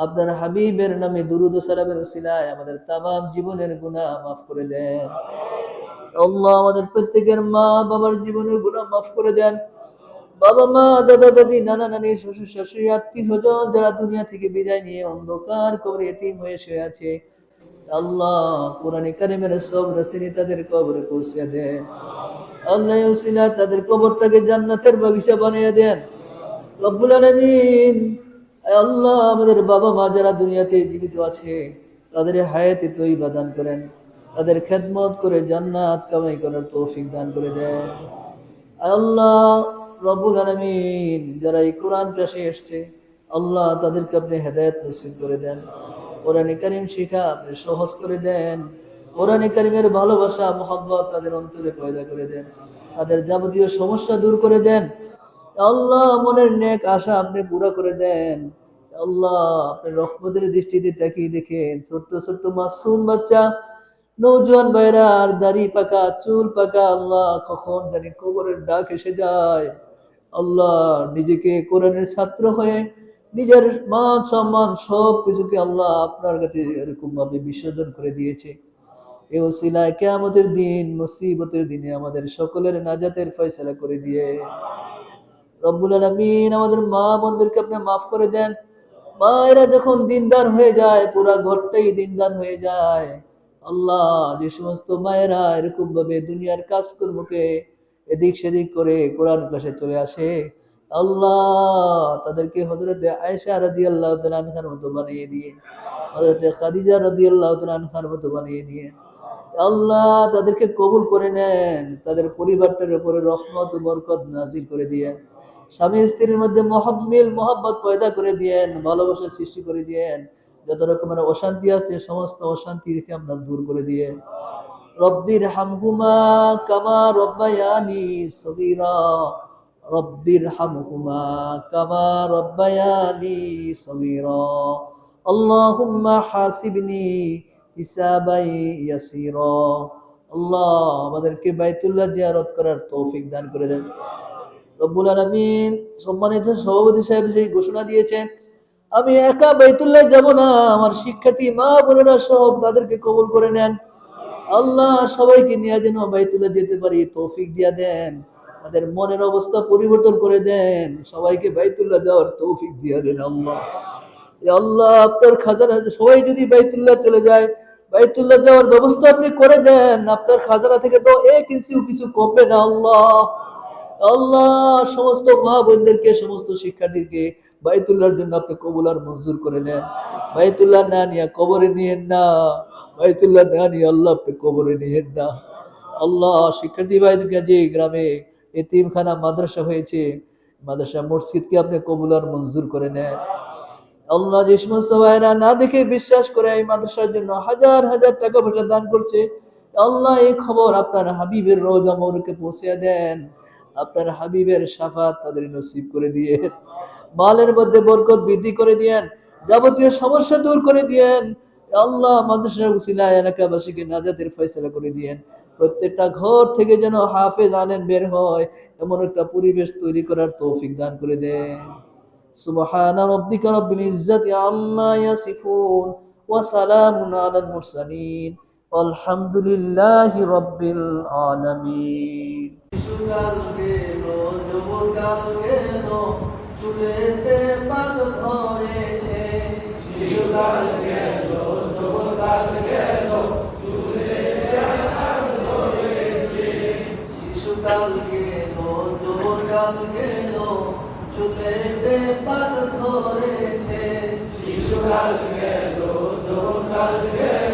আপনার হাবিবের নামে দুরূদ ও সালামের উসিলায় আমাদের তামাম জীবনের গুনাহ মাফ করে দেন। আল্লাহ, আমাদের প্রত্যেকের মা বাবার জীবনের গুনাহ মাফ করে দেন। বাবা মা, দাদা দাদি, নানা নানি, শ্বশুর শাশুড়ি, আত্মীয় স্বজন যারা দুনিয়া থেকে বিদায় নিয়ে অন্ধকার কবরে এতিম হয়ে শুয়ে আছে, আল্লাহ কোরআনে কারিমের সব রাসিনী তাদের কবরে পৌঁছে দেন। আল্লাহ উসিলা তাদের কবরটাকে জান্নাতের বাগিচা বানিয়ে দেন। রব্বুল আলামিন, আল্লাহ আমাদের বাবা মা যারা দুনিয়াতে জীবিত আছে তাদের হায়াতে তৈবা দান করেন, তাদের খেদমত করে জান্নাত কামাই করার তৌফিক দান করে দেন। আল্লাহ রব্বুল আলামিন, যারা এই কোরআন ক্লাসে এসছে আল্লাহ তাদেরকে আপনি হেদায়েত নসিব করে দেন, কোরআনে কারিম শিখা আপনি সহজ করে দেন, কোরআনে কারিমের ভালোবাসা মোহাব্বত তাদের অন্তরে পয়দা করে দেন, তাদের যাবতীয় সমস্যা দূর করে দেন। আল্লাহ মনের নেক আশা আপনি পুরো করে দেন। আল্লাহ আপনি রহমতের দৃষ্টিতে তাকিয়ে দেখেন ছোট্ট ছোট্ট মাসুম বাচ্চা, নৌজওয়ান ভাইরার দাড়ি পাকা চুল পাকা, আল্লাহ কখন জানি কবরের ডাক এসে যায়। আল্লাহ নিজেকে কোরআনের ছাত্র হয়ে নিজের মান সম্মান সব কিছুকে আল্লাহ আপনার কাছে এরকম ভাবে বিসর্জন করে দিয়েছে। এই ওসিলায় কিয়ামতের দিন মুসিবতের দিনে আমাদের সকলের নাজাতের ফয়সালা করে দিয়ে রব্বুল আলামিন আমাদের মা বোনদেরকে আপনি মাফ করে দেন। মায়েরা যখন দিনদার হয়ে যায় পুরা ঘরটাই দিনদার হয়ে যায়। আল্লাহ, যে সমস্ত মায়েরা এরকম ভাবে দুনিয়ার কাজকর্মকে এদিক সেদিক করে কোরআন ক্লাসে চলে আসে, আল্লাহ তাদেরকে হযরতে আয়েশা রাদিয়াল্লাহু তাআলা আনহার মতো বানিয়ে দিয়ে, হযরতে খাদিজা রাদিয়াল্লাহু তাআলা আনহার মতো বানিয়ে দিয়ে আল্লাহ তাদেরকে কবুল করে নেন। তাদের পরিবারটার উপরে রহমত ও বরকত নাজিল করে দিয়ে স্বামী স্ত্রীর মধ্যে মোহাব্বত পয়দা করে দিয়েন, ভালোবাসা সৃষ্টি করে দিয়েন। যত রকমের অশান্তি আছে সমস্ত অশান্তি থেকে আপনার দূর করে দিয়ে রব্বির হামহুমা কামা রব্বায়ানি সগীরা, রব্বির হামহুমা কামা রব্বায়ানি সগীরা, আল্লাহুম্মা হাসিবনি হিসাবাই ইয়াসীরা। আল্লাহ আমাদেরকে বাইতুল্লাহ জিয়ারত করার তৌফিক দান করে দেন রব্বুল আলামিন। সম্মানিত সভাপতি সাহেব সেই ঘোষণা দিয়েছেন, আমি একা বাইতুল্লাহ যাব না, আমার শিক্ষার্থী মা বোনেরা সব তাদেরকে কবুল করে নেন। আল্লাহ সবাইকে নিয়ে যেন বাইতুল্লাহ যেতে পারি তৌফিক দিয়া দেন, তাদের মনের অবস্থা পরিবর্তন করে দেন, সবাইকে বাইতুল্লাহ যাওয়ার তৌফিক দিয়া দেন। আল্লাহ, আল্লাহ আপনার খাজানা সবাই যদি বাইতুল্লাহ চলে যায়, বাইতুল্লাহ যাওয়ার ব্যবস্থা আপনি করে দেন। আপনার খাজানা থেকে তো এক ইঞ্চিও কিছু কমবে না। আল্লাহ, আল্লাহ সমস্ত মা বোনদেরকে সমস্ত শিক্ষার্থীকে বাইতুল্লাহর জন্য আপনি কবুল আর মঞ্জুর করে নেন। বাইতুল্লাহ না নিয়ে কবরে নিয়েন না, বাইতুল্লাহ না নিয়ে আল্লাহ আপনি কবরে নিয়েন না। আল্লাহ শিক্ষার্থী ভাইদেরকে যে গ্রামে এতিমখানা মাদ্রাসা হয়েছে, মাদ্রাসা মসজিদকে আপনি কবুল আর মঞ্জুর করে নেন। আল্লাহ যে সমস্ত ভাইরা না দেখে বিশ্বাস করে এই মাদ্রাসার জন্য হাজার হাজার টাকা পয়সা দান করছে, আল্লাহ এই খবর আপনার হাবিবের রওজা মোবারকে পৌঁছে দেন। আপনার হাবিবের শাফাত তাদের নসিব করে দিয়ে মালের মধ্যে বরকত বৃদ্ধি করে দিয়েন, যাবতীয় সমস্যা দূর করে দিয়েন। আল্লাহ মাদ্রাসার উসিলায় এলাকাবাসীকে নাজাতের ফয়সালা করে দিয়েন। প্রত্যেকটা ঘর থেকে যেন হাফেজ আলেম বের হয় এমন একটা পরিবেশ তৈরি করার তৌফিক দান করে দেন। সুবহান রাব্বিকা রাব্বিল ইজ্জাতি আম্মা ইয়াসিফুন ওয়া সালামুন আলাল মুরসালিন আলহামদুলিল্লাহি রাব্বিল আলামিন। শিশুকাল গেল, যৌবনকাল গেল, চুলেতে পাক ধরেছে। শিশুকাল গেল, যৌবনকাল গেল, চুলেতে পাক ধরেছে। শিশুকাল গেল, যৌবনকাল গেল, চুলেতে পাক ধরেছে। শিশুকাল গেল, যৌবনকাল গেল,